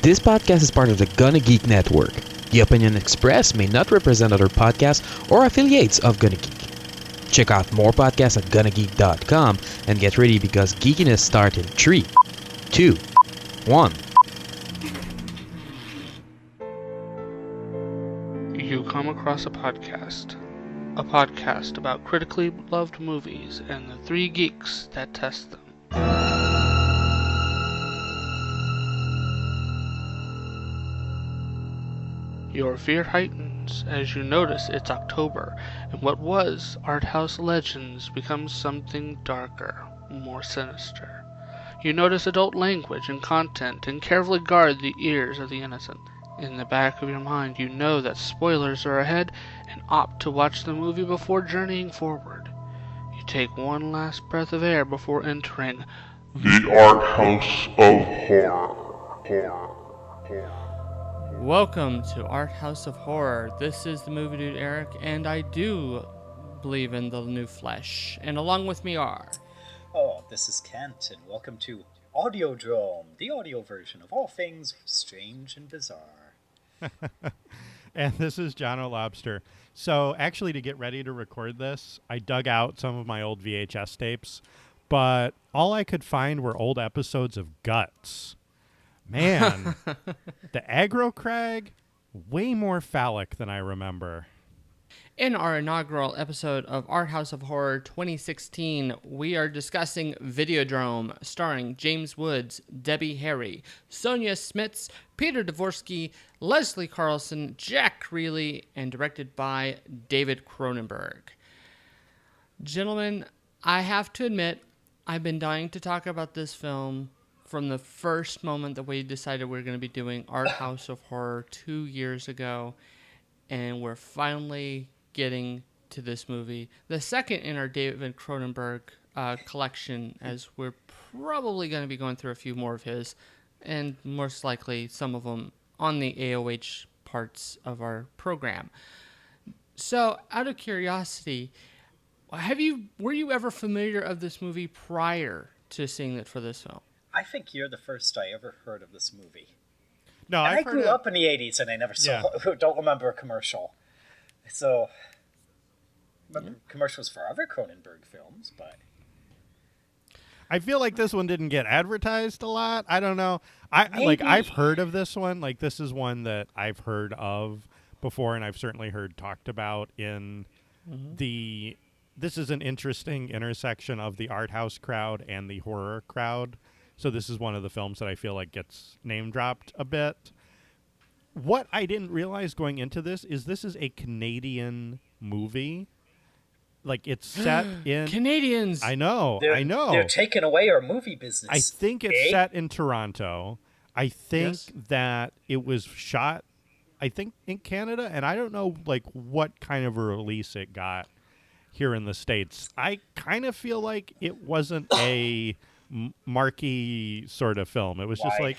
This podcast is part of the Gonna Geek Network. The opinion expressed may not represent other podcasts or affiliates of Gonna Geek. Check out more podcasts at GonnaGeek.com and get ready because geekiness starts in 3, 2, 1. You come across a podcast about critically loved movies and the three geeks that test them. Your fear heightens as you notice it's October, and what was Arthouse legends becomes something darker, more sinister. You notice adult language and content and carefully guard the ears of the innocent. In the back of your mind, you know that spoilers are ahead and opt to watch the movie before journeying forward. You take one last breath of air before entering the Arthouse of Horror. Welcome to Arthouse of Horror. This is the MovieDude Eric, and I do believe in the new flesh. And along with me are... Oh, this is Kent, and welcome to Videodrome, the audio version of all things strange and bizarre. And this is John O. Lobster. So actually, to get ready to record this, I dug out some of my old VHS tapes, but all I could find were old episodes of Guts. Man, the aggro crag, way more phallic than I remember. In our inaugural episode of Arthouse of Horror 2016, we are discussing Videodrome, starring James Woods, Debbie Harry, Sonia Smits, Peter Dvorsky, Leslie Carlson, Jack Creeley, and directed by David Cronenberg. Gentlemen, I have to admit, I've been dying to talk about this film from the first moment that we decided we were going to be doing Arthouse of Horror 2 years ago, and we're finally getting to this movie. The second in our David Cronenberg collection, as we're probably going to be going through a few more of his, and most likely some of them on the AOH parts of our program. So, out of curiosity, were you ever familiar of this movie prior to seeing it for this film? I think you're the first I ever heard of this movie. No, I grew up in the 80s and I never saw don't remember a commercial. So, remember commercials for other Cronenberg films, but... I feel like this one didn't get advertised a lot. I don't know. I've heard of this one. Like, this is one that I've heard of before, and I've certainly heard talked about in the... This is an interesting intersection of the art house crowd and the horror crowd. So this is one of the films that I feel like gets name dropped a bit. What I didn't realize going into this is a Canadian movie. Like, it's set in... Canadians! I know. They're taking away our movie business. I think it's set in Toronto. I think that it was shot, in Canada, and I don't know, like, what kind of a release it got here in the States. I kind of feel like it wasn't a marquee sort of film. It was just like,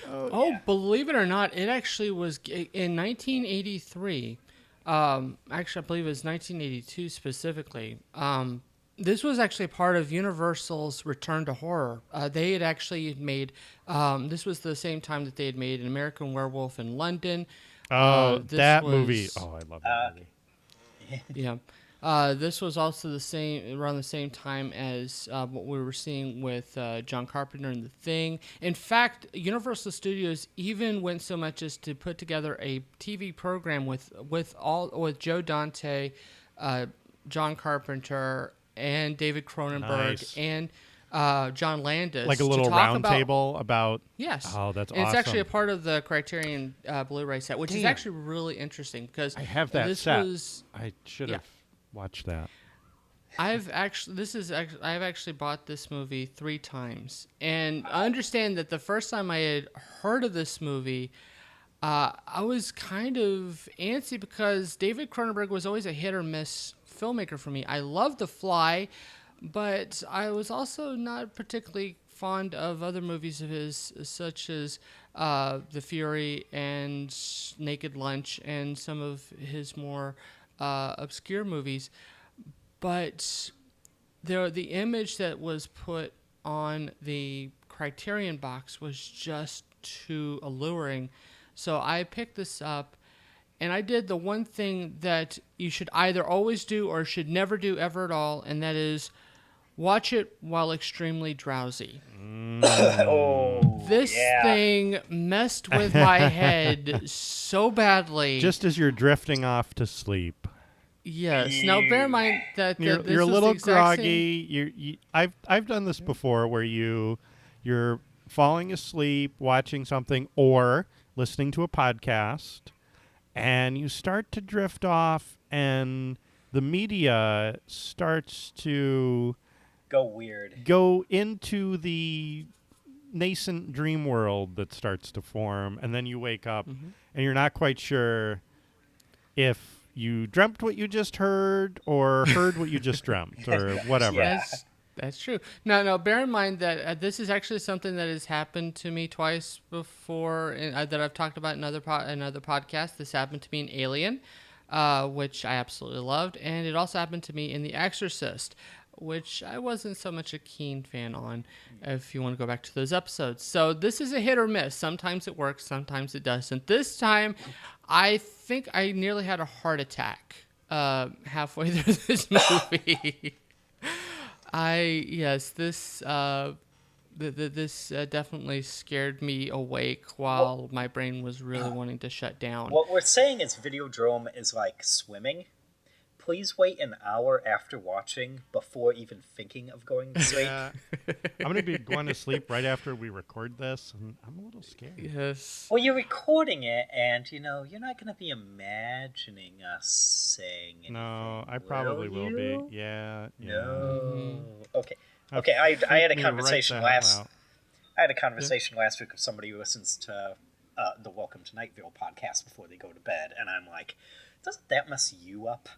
believe it or not, it actually was in 1983. Actually, I believe it was 1982 specifically. This was actually part of Universal's Return to Horror. They had actually made, this was the same time that they had made An American Werewolf in London. That movie. Oh, I love that movie. Yeah. This was also around the same time as what we were seeing with John Carpenter and The Thing. In fact, Universal Studios even went so much as to put together a TV program with Joe Dante, John Carpenter, and David Cronenberg, and John Landis, like a little round table about. Yes. Oh, that's and awesome. It's actually a part of the Criterion Blu-ray set, which is actually really interesting because I have that set. I should have. Watch that. I've actually bought this movie 3 times, and I understand that the first time I had heard of this movie, I was kind of antsy because David Cronenberg was always a hit or miss filmmaker for me. I loved The Fly, but I was also not particularly fond of other movies of his, such as The Fury and Naked Lunch and some of his more obscure movies, but the image that was put on the Criterion box was just too alluring. So I picked this up, and I did the one thing that you should either always do or should never do ever at all, and that is watch it while extremely drowsy. This thing messed with my head so badly. Just as you're drifting off to sleep. Yes. Now, bear in mind that You're this a was little the exact groggy. I've done this before, where you're falling asleep watching something or listening to a podcast, and you start to drift off, and the media starts to go into the nascent dream world that starts to form, and then you wake up and you're not quite sure if you dreamt what you just heard or heard what you just dreamt or whatever. That's true. No, bear in mind that this is actually something that has happened to me twice before, that I've talked about in another podcast. This happened to me in Alien, which I absolutely loved, and it also happened to me in The Exorcist, which I wasn't so much a keen fan on, if you want to go back to those episodes. So this is a hit or miss. Sometimes it works, sometimes it doesn't. This time, I think I nearly had a heart attack halfway through this movie. This definitely scared me awake while my brain was really wanting to shut down. What we're saying is Videodrome is like swimming. Please wait an hour after watching before even thinking of going to sleep. Yeah. I'm going to be going to sleep right after we record this, and I'm a little scared. Yes. Well, you're recording it, and, you're not going to be imagining us saying anything. No, I probably will be. Yeah. No. Okay. I had a conversation last week with somebody who listens to the Welcome to Nightville podcast before they go to bed, and I'm like, doesn't that mess you up?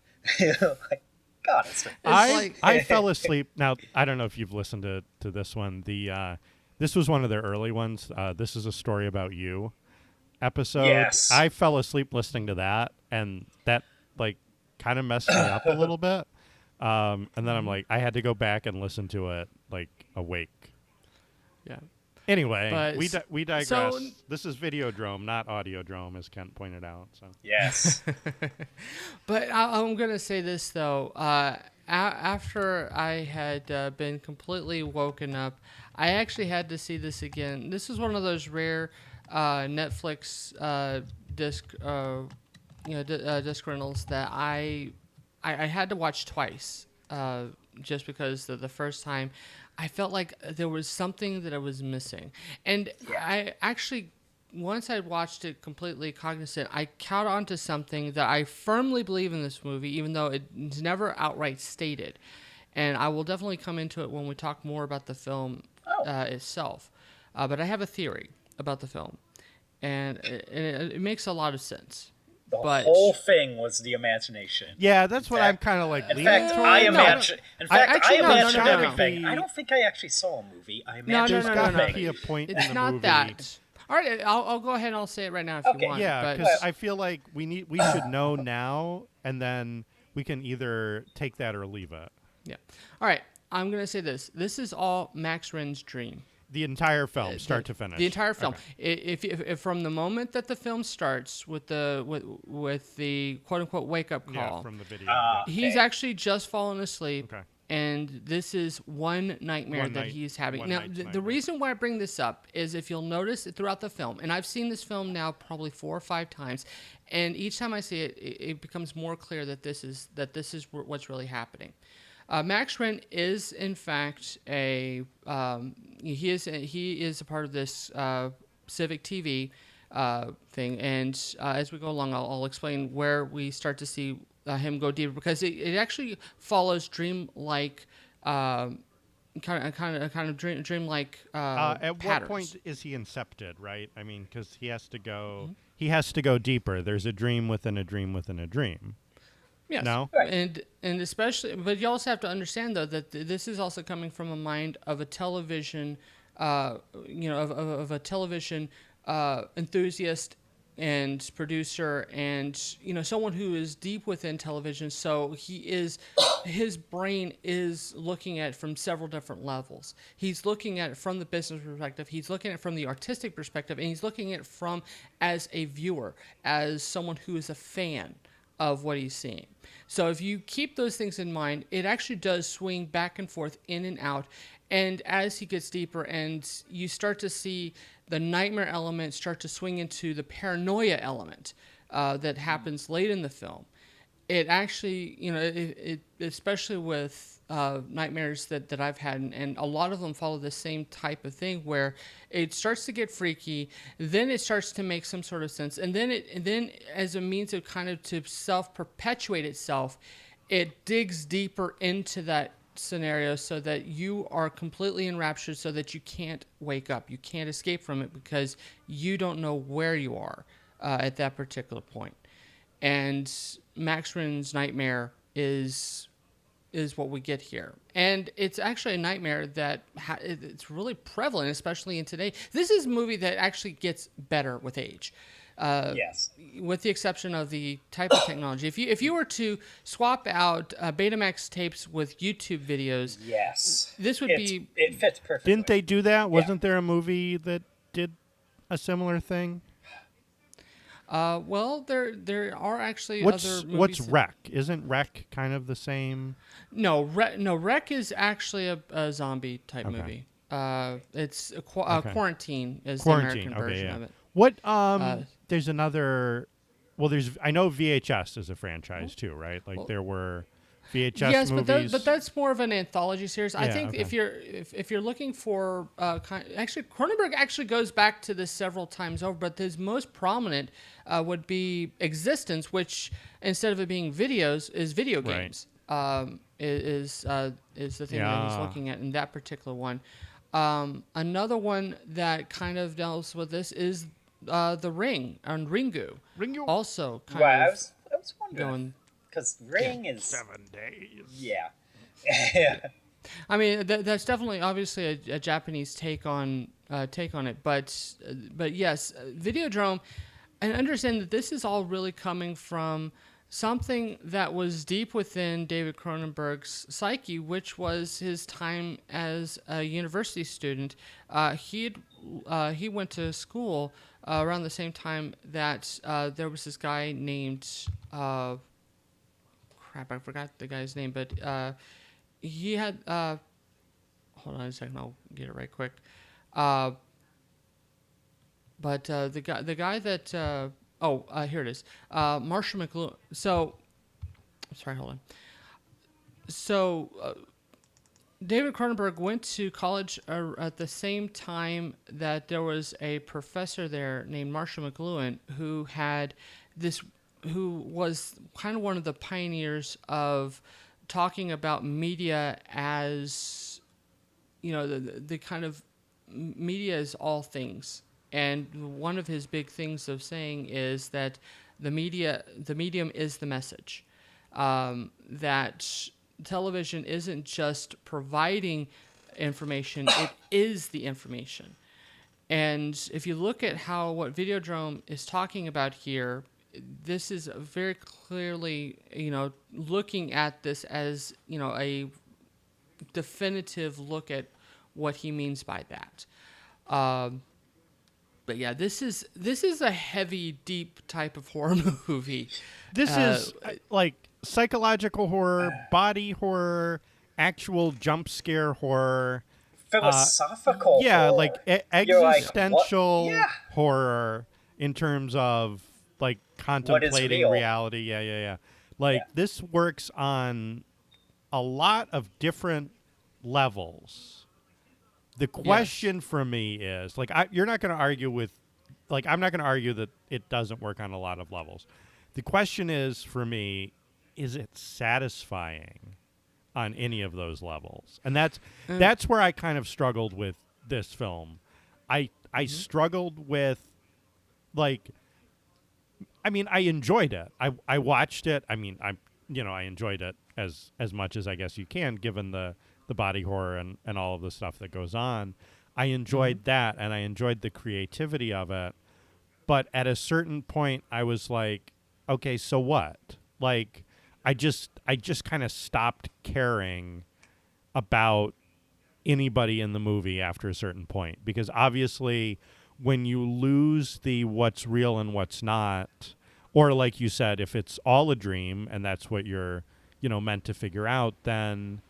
Like, God, I fell asleep. Now, I don't know if you've listened to this one. This was one of their early ones. This is a story about you episode. Yes. I fell asleep listening to that, and that kind of messed me up a little bit. And then I'm like, I had to go back and listen to it awake. Yeah. Anyway, but we digress. So, this is Videodrome, not Audiodrome, as Kent pointed out. So yes. But I'm going to say this, though. After I had been completely woken up, I actually had to see this again. This is one of those rare Netflix disc rentals that I had to watch twice, just because the first time I felt like there was something that I was missing. And I actually, once I watched it completely cognizant, I caught on to something that I firmly believe in this movie, even though it's never outright stated. And I will definitely come into it when we talk more about the film itself. But I have a theory about the film, and it makes a lot of sense. The whole thing was the imagination. Yeah, that's what I'm kind of In fact, I imagine everything. I don't think I actually saw a movie. I imagine there's got to be a point in the movie. It's not that. All right, I'll go ahead and I'll say it right now if you want. Yeah, because I feel like we should know now, and then we can either take that or leave it. Yeah. All right, I'm going to say this. This is all Max Ren's dream. The entire film, start to finish. The entire film. Okay. If from the moment that the film starts with the quote unquote wake up call, from the video, he's actually just fallen asleep, and this is one nightmare that he's having. Now, the reason why I bring this up is if you'll notice throughout the film, and I've seen this film now probably 4 or 5 times, and each time I see it, it becomes more clear that this is what's really happening. Max Ren is, in fact, he is a part of this Civic TV thing, and as we go along, I'll explain where we start to see him go deeper, because it actually follows dream-like, kind of dream-like at patterns. what point is he incepted? Right? I mean, because he has to go. He has to go deeper. There's a dream within a dream within a dream. Yes. No? And especially, but you also have to understand, though, that this is also coming from a mind of a television, of a television enthusiast and producer, and someone who is deep within television. So his brain is looking at it from several different levels. He's looking at it from the business perspective, he's looking at it from the artistic perspective, and he's looking at it from as a viewer, as someone who is a fan of what he's seeing. So if you keep those things in mind, it actually does swing back and forth, in and out. And as he gets deeper and you start to see the nightmare element start to swing into the paranoia element that happens late in the film, it actually, it especially with nightmares that I've had, and a lot of them follow the same type of thing where it starts to get freaky, then it starts to make some sort of sense, and then as a means of kind of to self-perpetuate itself, it digs deeper into that scenario so that you are completely enraptured, so that you can't wake up, you can't escape from it, because you don't know where you are at that particular point. And Max Rinn's nightmare is what we get here, and it's actually a nightmare that it's really prevalent, especially in today. This is a movie that actually gets better with age. Yes. With the exception of the type of technology. If you were to swap out Betamax tapes with YouTube videos, yes, this would be... It fits perfectly. Didn't they do that? Wasn't there a movie that did a similar thing? Well, there are actually other movies. What's Wreck? Isn't Wreck kind of the same? No, Wreck is actually a zombie type movie. It's Quarantine is the American version of it. What? There's another. Well, I know VHS is a franchise too, right? Like there were VHS movies. but that's more of an anthology series. I think if you're looking for actually Cronenberg actually goes back to this several times over, but his most prominent would be Existence, which instead of it being videos is video games. Is the thing that he's looking at in that particular one. Another one that kind of deals with this is The Ring on Ringu. Also kind of. I was wondering. Because Ring is 7 days. Yeah. I mean, that's definitely obviously a Japanese take on it, but yes, Videodrome, and understand that this is all really coming from something that was deep within David Cronenberg's psyche, which was his time as a university student. He went to school around the same time that there was this guy named. I forgot the guy's name, but he had. Hold on a second, I'll get it right quick. But the guy that here it is, Marshall McLuhan. So, sorry, hold on. So, David Cronenberg went to college at the same time that there was a professor there named Marshall McLuhan who was kind of one of the pioneers of talking about media as, the kind of media is all things. And one of his big things of saying is that the medium is the message. That television isn't just providing information, it is the information. And if you look at what Videodrome is talking about here, this is very clearly, looking at this as, a definitive look at what he means by that. But yeah, this is a heavy, deep type of horror movie. This is like psychological horror, body horror, actual jump scare horror, philosophical. Yeah, horror. like existential horror in terms of like contemplating reality. Yeah. Like this works on a lot of different levels. The question for me is like you're not going to argue with, like I'm not going to argue that it doesn't work on a lot of levels. The question is for me, is it satisfying on any of those levels? And that's where I kind of struggled with this film. I struggled with like. I mean, I enjoyed it. I watched it. I mean, I enjoyed it as much as I guess you can, given the body horror and all of the stuff that goes on. I enjoyed that, and I enjoyed the creativity of it. But at a certain point, I was like, okay, so what? Like, I just kind of stopped caring about anybody in the movie after a certain point, because obviously when you lose the what's real and what's not, or like you said, if it's all a dream and that's what you're, meant to figure out, then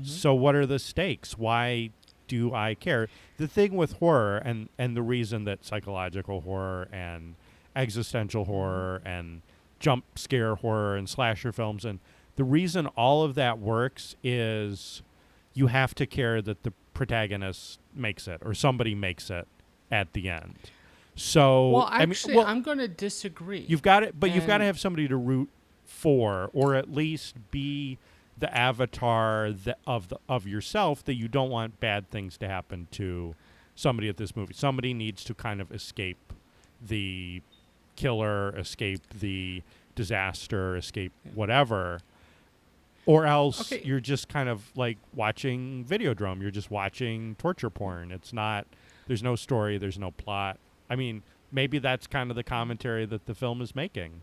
so what are the stakes? Why do I care? The thing with horror, and the reason that psychological horror and existential horror and jump scare horror and slasher films, and the reason all of that works is you have to care that the protagonist makes it or somebody makes it at the end. So, well, actually, I'm going to disagree. You've got it, but you've got to have somebody to root for, or at least be the avatar of yourself, that you don't want bad things to happen to somebody at this movie. Somebody needs to kind of escape the killer, escape the disaster, escape whatever. Or else you're just kind of like watching Videodrome. You're just watching torture porn. It's not, there's no story, there's no plot. I mean, maybe that's kind of the commentary that the film is making.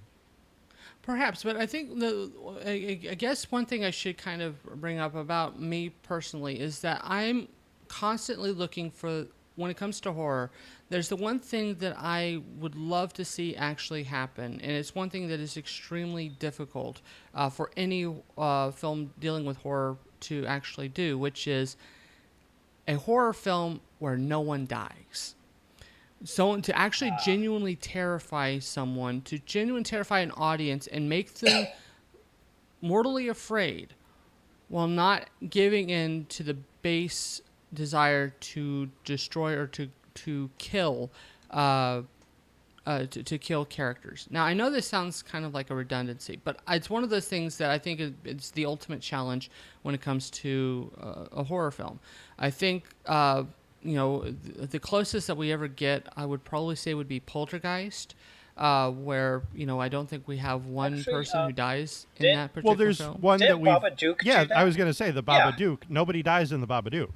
Perhaps, but I think I guess one thing I should kind of bring up about me personally is that I'm constantly looking for, when it comes to horror, there's the one thing that I would love to see actually happen, and it's one thing that is extremely difficult for any film dealing with horror to actually do, which is a horror film where no one dies. So to actually genuinely terrify someone, to genuinely terrify an audience and make them mortally afraid while not giving in to the base desire to destroy or to kill to kill characters. Now, I know this sounds kind of like a redundancy, but it's one of those things that I think it's the ultimate challenge when it comes to a horror film. I think the closest that we ever get, I would probably say, would be Poltergeist, where I don't think we have one person who dies in that particular film. Well, there's one that we. Babadook Yeah, do that? I was going to say the Babadook. Yeah. Nobody dies in the Babadook.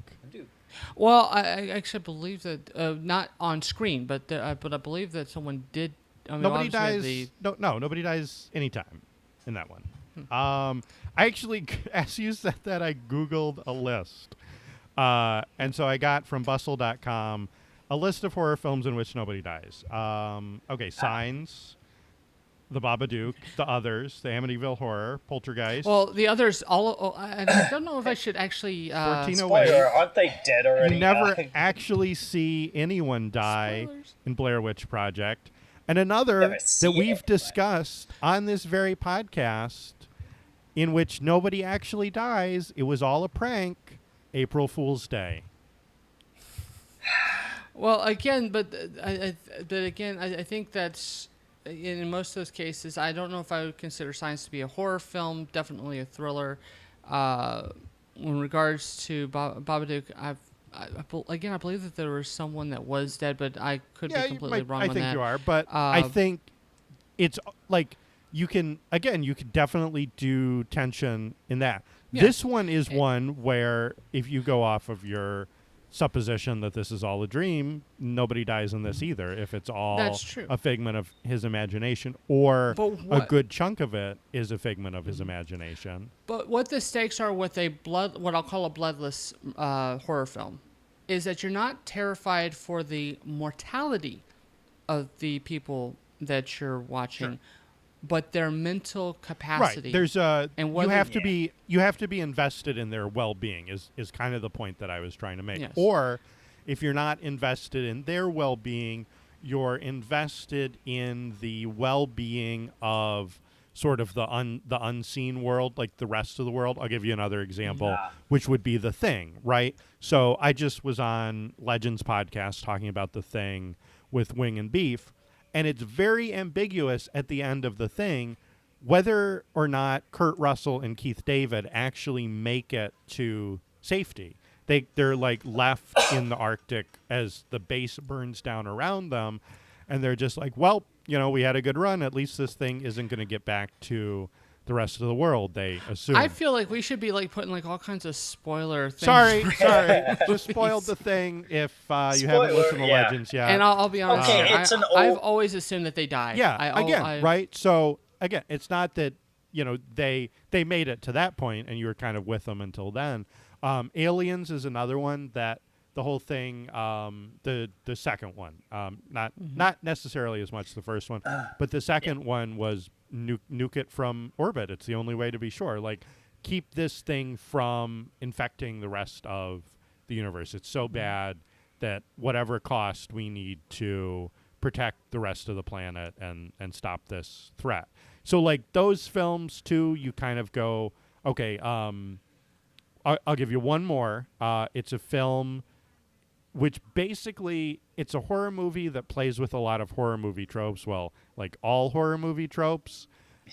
Well, I actually believe that not on screen, but I believe that someone did. I mean, nobody dies. No, nobody dies anytime in that one. I actually, as you said that, I Googled a list. And so I got from bustle.com a list of horror films in which nobody dies. Signs, The Babadook, The Others, The Amityville Horror, Poltergeist. Well, The Others, I don't know if I should actually... 1408. Spoiler, aren't they dead already? You never actually see anyone die Spoilers. in Blair Witch Project. And another that we've discussed on this very podcast, in which nobody actually dies, it was all a prank, April Fool's Day. Well, again, I think that's, in most of those cases, I don't know if I would consider Signs to be a horror film, definitely a thriller. In regards to Babadook, I believe that there was someone that was dead, but I could be completely wrong on that. I think you are, but I think it's like you can definitely do tension in that. Yeah. This one is one where if you go off of your supposition that this is all a dream, nobody dies in this either. If it's all a figment of his imagination, or a good chunk of it is a figment of his imagination. But what the stakes are with what I'll call a bloodless horror film, is that you're not terrified for the mortality of the people that you're watching, but their mental capacity. Right. There's you have to be invested in their well-being is kind of the point that I was trying to make. Yes. Or if you're not invested in their well-being, you're invested in the well-being of sort of the unseen world, like the rest of the world. I'll give you another example, which would be The Thing, right? So I just was on Legends podcast talking about The Thing with Wing and Beef, and it's very ambiguous at the end of The Thing whether or not Kurt Russell and Keith David actually make it to safety. They're like left in the Arctic as the base burns down around them, and they're just like, well, we had a good run. At least this thing isn't going to get back to the rest of the world, they assume. I feel like we should be like putting like all kinds of spoiler things. Sorry. Just spoiled the thing if you haven't listened to Legends yet. And I'll be honest. Okay, I've always assumed that they died. Yeah, right? So, again, it's not that, they made it to that point and you were kind of with them until then. Aliens is another one that the whole thing, the second one, not necessarily as much the first one, but the second one was nuke it from orbit. It's the only way to be sure. Like, keep this thing from infecting the rest of the universe. It's so bad that whatever cost, we need to protect the rest of the planet and stop this threat. So, like, those films, too, you kind of go, okay, I'll give you one more. It's a film which basically, it's a horror movie that plays with a lot of horror movie tropes. Well, like all horror movie tropes.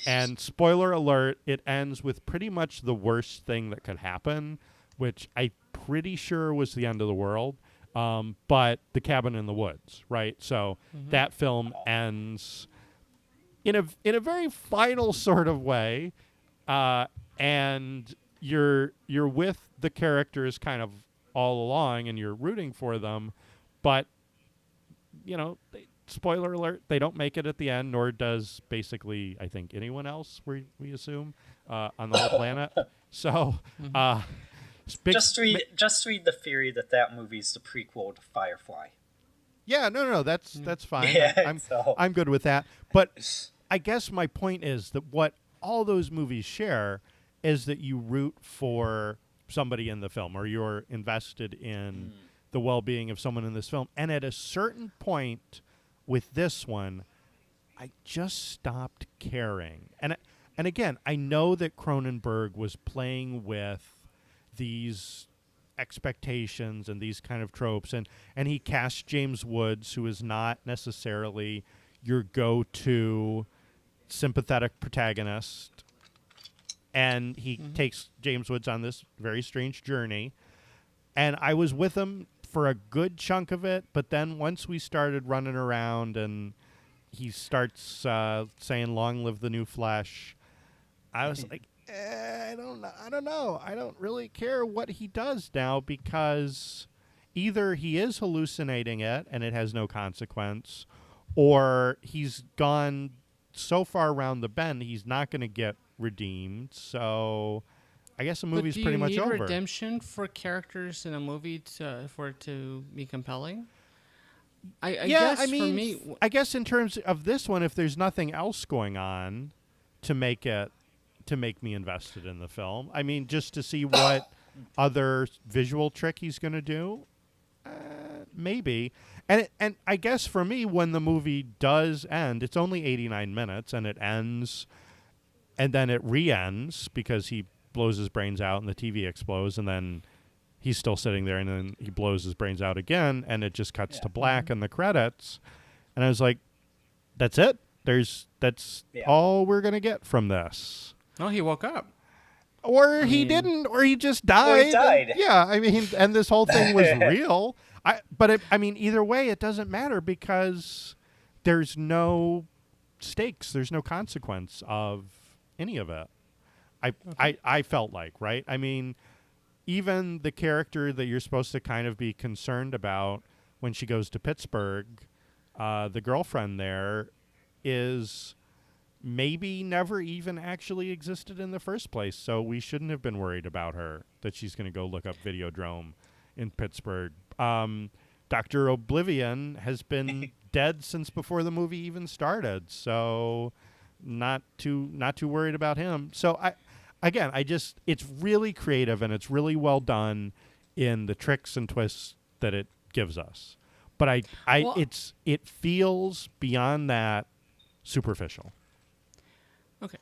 And spoiler alert, it ends with pretty much the worst thing that could happen, which I'm pretty sure was the end of the world. But The Cabin in the Woods, right? So that film ends in a very final sort of way, and you're with the characters kind of all along, and you're rooting for them, but spoiler alert, they don't make it at the end, nor does basically I think anyone else. We assume on the whole planet. So just read the theory that movie's the prequel to Firefly. Yeah, no, that's fine. Yeah, I'm good with that. But I guess my point is that what all those movies share is that you root for somebody in the film, or you're invested in the well-being of someone in this film. And at a certain point with this one, I just stopped caring. And again, I know that Cronenberg was playing with these expectations and these kind of tropes, and he cast James Woods, who is not necessarily your go-to sympathetic protagonist, and he takes James Woods on this very strange journey, and I was with him for a good chunk of it, but then once we started running around and he starts saying "Long live the new flesh," I was like, I don't know. I don't really care what he does now, because either he is hallucinating it and it has no consequence, or he's gone so far around the bend he's not going to get redeemed. So I guess the movie's pretty much over. Do you need redemption for characters in a movie for it to be compelling? I guess in terms of this one, if there's nothing else going on to make me invested in the film, I mean, just to see what other visual trick he's going to do, maybe. And I guess for me, when the movie does end, it's only 89 minutes, and it ends, and then it re-ends because he blows his brains out and the TV explodes, and then he's still sitting there, and then he blows his brains out again, and it just cuts to black and the credits. And I was like, that's it? That's all we're going to get from this. Oh, he woke up. Or he didn't, or he just died. Or he died. And this whole thing was real. But either way, it doesn't matter, because there's no stakes. There's no consequence of any of it. I felt like, right? I mean, even the character that you're supposed to kind of be concerned about when she goes to Pittsburgh, the girlfriend there, is maybe never even actually existed in the first place. So we shouldn't have been worried about her, that she's going to go look up Videodrome in Pittsburgh. Dr. Oblivion has been dead since before the movie even started. So not too worried about him. So it's really creative, and it's really well done in the tricks and twists that it gives us. But it feels beyond that superficial. Okay.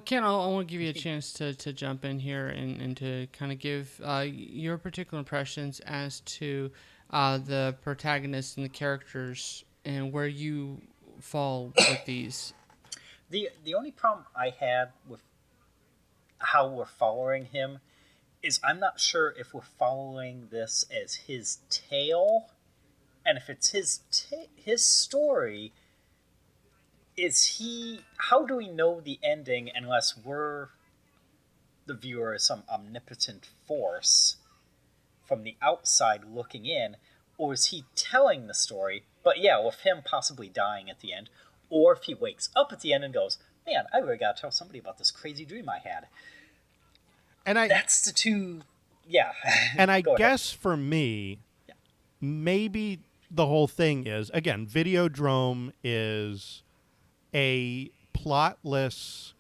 Ken, I want to give you a chance to jump in here and to kind of give your particular impressions as to the protagonists and the characters, and where you fall with these. The only problem I had with how we're following him is I'm not sure if we're following this as his tale, and if it's his story, how do we know the ending unless we're the viewer is some omnipotent force from the outside looking in, or is he telling the story, but with him possibly dying at the end, or if he wakes up at the end and goes, man, I really gotta tell somebody about this crazy dream I had. And that's the two, And I guess for me, maybe the whole thing is, again, Videodrome is a plotless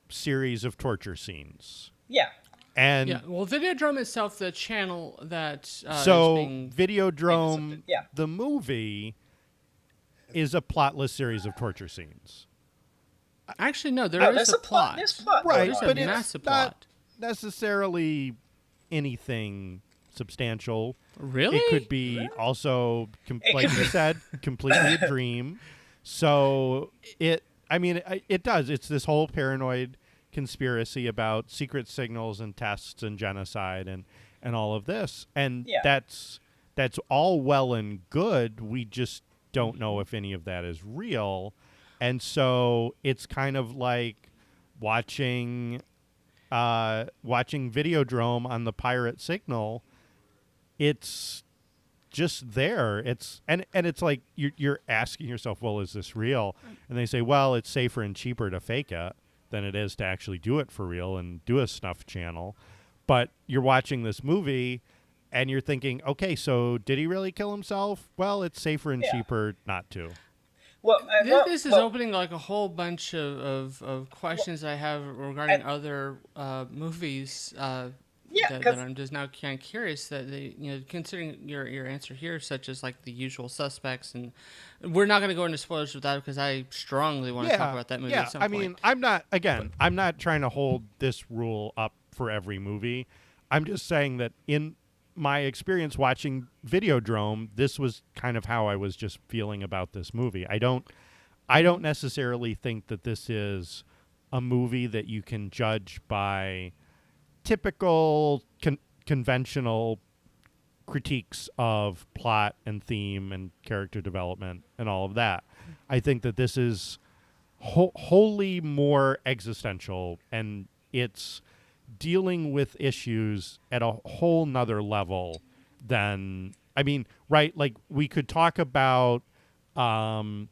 series of torture scenes. Yeah. And well, Videodrome itself, the channel that so is being Videodrome, the movie, is a plotless series of torture scenes. Actually, no, there is a plot. There's plot, right? There's But a massive it's not plot. necessarily anything substantial. Really? It could be also, like you said, completely a dream. So it does. It's this whole paranoid conspiracy about secret signals and tests and genocide and all of this. And that's all well and good. We just don't know if any of that is real. And so it's kind of like watching Videodrome on the pirate signal. It's just there. It's like you're asking yourself, well, is this real? And they say, well, it's safer and cheaper to fake it than it is to actually do it for real and do a snuff channel. But you're watching this movie and you're thinking, okay, so did he really kill himself? Well, it's safer and cheaper not to. Well, this is opening like a whole bunch of questions I have regarding other movies that I'm just now kind of curious that considering your answer here, such as like The Usual Suspects, and we're not going to go into spoilers with that because I strongly want to talk about that movie at some point. Mean, I'm not trying to hold this rule up for every movie. I'm just saying that in my experience watching Videodrome, this was kind of how I was just feeling about this movie. I don't necessarily think that this is a movie that you can judge by typical conventional critiques of plot and theme and character development and all of that. I think that this is wholly more existential, and it's dealing with issues at a whole nother level than, right? Like we could talk about the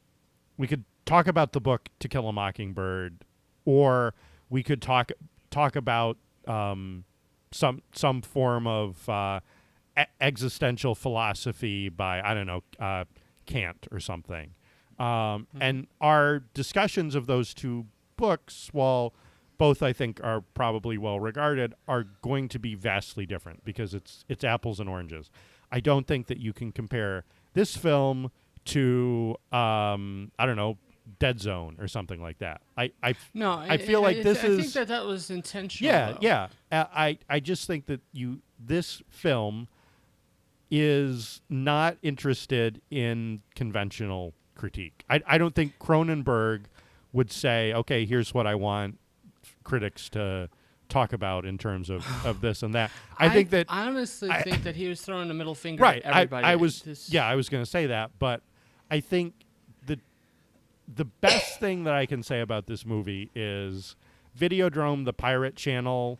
book To Kill a Mockingbird, or we could talk about some form of existential philosophy by, I don't know, Kant or something. And our discussions of those two books, while both I think are probably well regarded, are going to be vastly different because it's apples and oranges. I don't think that you can compare this film to I don't know, Dead Zone or something like that. I feel like this is. I think that was intentional. Yeah. I just think that this film is not interested in conventional critique. I don't think Cronenberg would say, okay, here's what I want critics to talk about in terms of this and that. I honestly think that he was throwing a middle finger at everybody. I was going to say that, but I think the best thing that I can say about this movie is Videodrome, the pirate channel,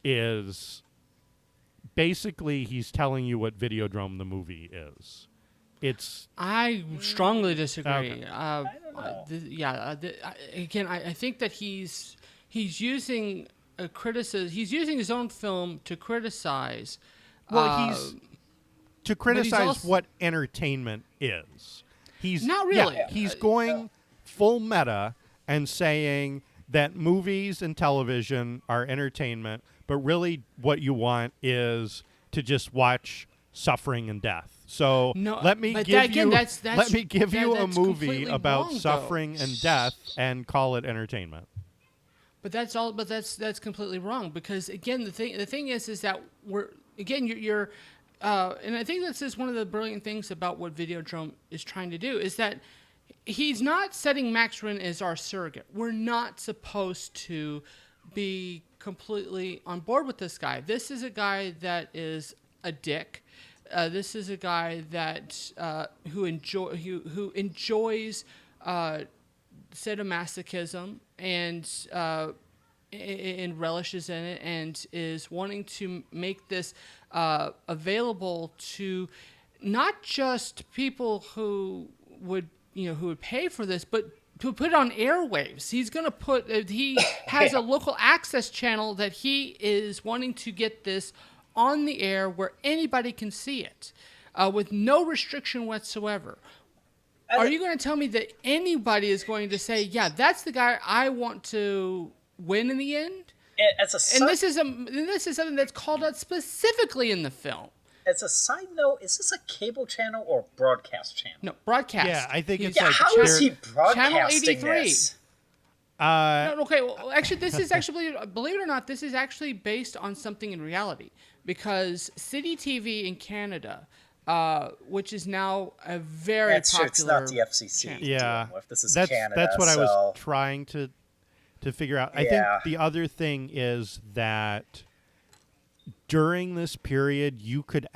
is basically he's telling you what Videodrome the movie is. I strongly disagree. Okay. Again, I think that he's using a criticism. He's using his own film to criticize. Well, to criticize what entertainment is. He's not really. Yeah, he's going full meta and saying that movies and television are entertainment, but really what you want is to just watch suffering and death. So let me give you a movie about suffering and death and call it entertainment. But that's all. But that's completely wrong, because again, the thing is that you're and I think this is one of the brilliant things about what Videodrome is trying to do, is that he's not setting Max Wren as our surrogate. We're not supposed to be completely on board with this guy. This is a guy that is a dick. This is a guy that who enjoys sadomasochism and relishes in it, and is wanting to make this available to not just people who would pay for this, but to put it on airwaves. He's going to put. He has a local access channel that he is wanting to get this on the air where anybody can see it, with no restriction whatsoever. Are you going to tell me that anybody is going to say, "Yeah, that's the guy I want to win in the end"? And this is something that's called out specifically in the film. As a side note, is this a cable channel or broadcast channel? No, broadcast. Yeah, I think it's how is he broadcasting Channel 83. this? No, okay, well, actually, this is actually, believe it or not, this is actually based on something in reality, because City TV in Canada, which is now a very popular. It's not the FCC. channel. Yeah, This is that's Canada, that's what I so- was trying to figure out. I think Yeah. the other thing is that during this period, you could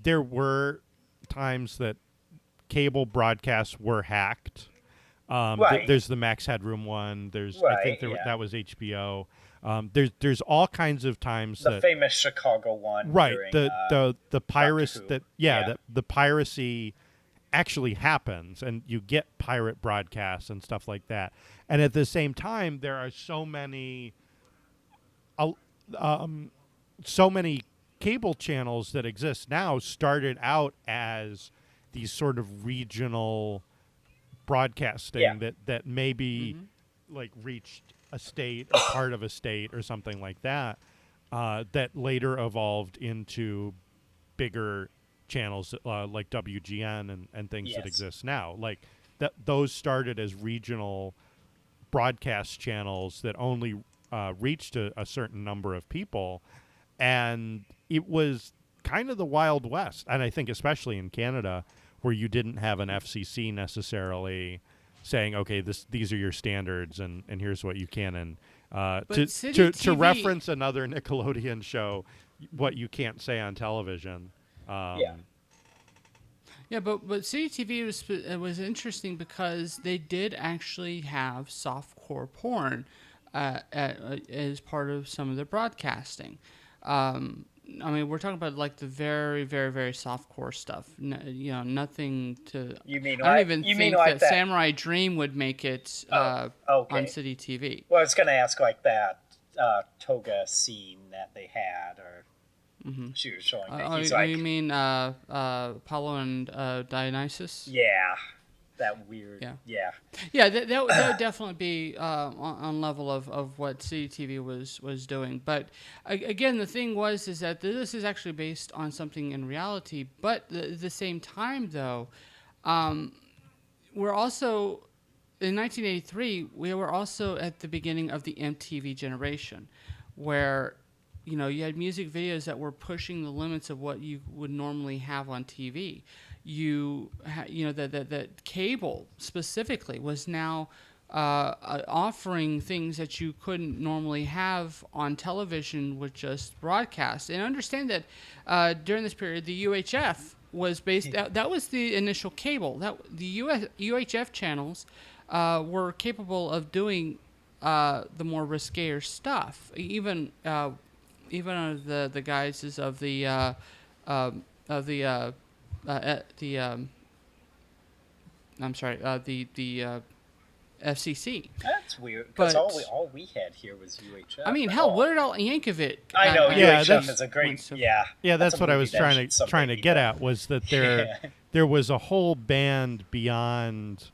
there were times that cable broadcasts were hacked. Right. There's the Max Headroom one. I Right, think yeah. that was HBO. There's all kinds of times The that famous Chicago one. right During, the piracy Who. that Yeah. the piracy actually happens, and you get pirate broadcasts and stuff like that. And at the same time, there are so many cable channels that exist now started out as these sort of regional broadcasting that maybe like reached a state or part of a state or something like that, that later evolved into bigger channels like WGN and things that Yes. exist now. Like those started as regional broadcast channels that only reached a certain number of people, and it was kind of the Wild West. And I think especially in Canada, where you didn't have an FCC necessarily saying, okay, these are your standards, and here's what you can. And City to TV reference another Nickelodeon show, what you can't say on television. Yeah, but City TV was interesting because they did actually have softcore porn as part of some of their broadcasting. I mean, we're talking about like the very, very, very softcore stuff. Nothing to. You mean I like- don't even you think mean like that- Samurai Dream would make it okay. on City TV. Well, I was going to ask like that toga scene that they had, or she was showing that. He's like, You mean Apollo and Dionysus? yeah, that weird. Yeah. Yeah, that would definitely be on level of what CTV was doing. But again, the thing is that this is actually based on something in reality. But at the same time, though, we're also in 1983. We were also at the beginning of the MTV generation, where you had music videos that were pushing the limits of what you would normally have on TV. That cable specifically was now offering things that you couldn't normally have on television with just broadcast. And understand that during this period, the UHF was based. That was the initial cable. That the UHF channels were capable of doing the more riskier stuff, even under the guises of the FCC. That's weird, because But- all we had here was UHF. I mean, hell, what did all Yankovic? I know Yeah, UHF that's- is a great. Yeah, that's a what I movie was that trying some to people- get at, was that there was a whole band beyond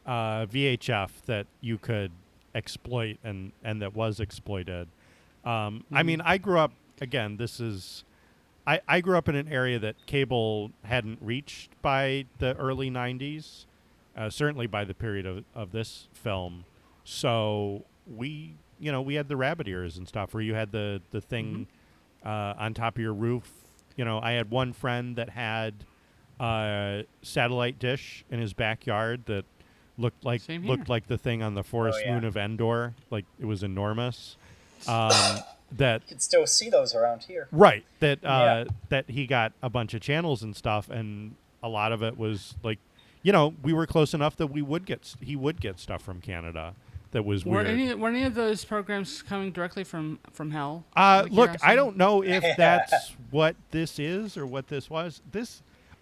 VHF that you could exploit and that was exploited. I mean, I grew up, again, I grew up in an area that cable hadn't reached by the early 90s, certainly by the period of this film. So we had the rabbit ears and stuff, where you had the thing on top of your roof. I had one friend that had a satellite dish in his backyard that looked like Same here. the thing on the forest yeah. moon of Endor. Like, it was enormous. That You can still see those around here. right. That Yeah. that he got a bunch of channels and stuff, and a lot of it was like we were close enough that he would get stuff from Canada that was were weird. Were any of those programs coming directly from hell? Look, I don't know if that's what this is or what this was.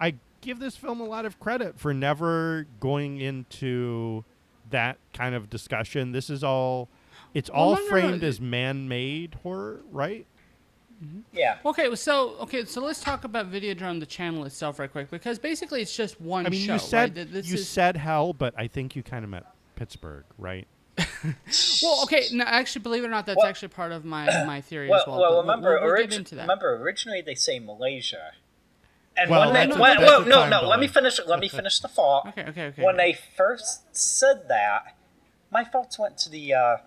I give this film a lot of credit for never going into that kind of discussion. This is all, it's all framed as man-made horror, right? Mm-hmm. Yeah. Okay, so let's talk about Videodrome, the channel itself, right quick, because basically it's just one show. You said hell, but I think you kind of meant Pittsburgh, right? Well, okay. No, actually, believe it or not, that's actually part of my theory as well. Well, remember, we'll get into that. Remember, originally they say Malaysia, and let me finish the thought. Okay. When they first said that, my thoughts went to the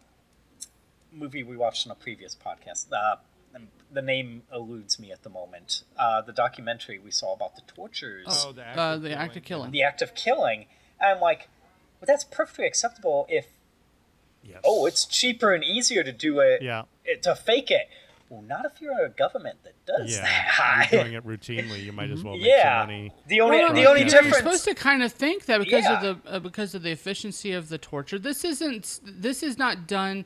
movie we watched on a previous podcast. The name eludes me at the moment. The documentary we saw about the tortures. Oh, the act of killing. The act of killing. And I'm like, well, that's perfectly acceptable if. Yes. Oh, it's cheaper and easier to do it. Yeah. To fake it. Well, not if you're a government that does that. You're doing it routinely. You might as well make some money. The only difference. You're supposed to kind of think that because of the efficiency of the torture. This is not done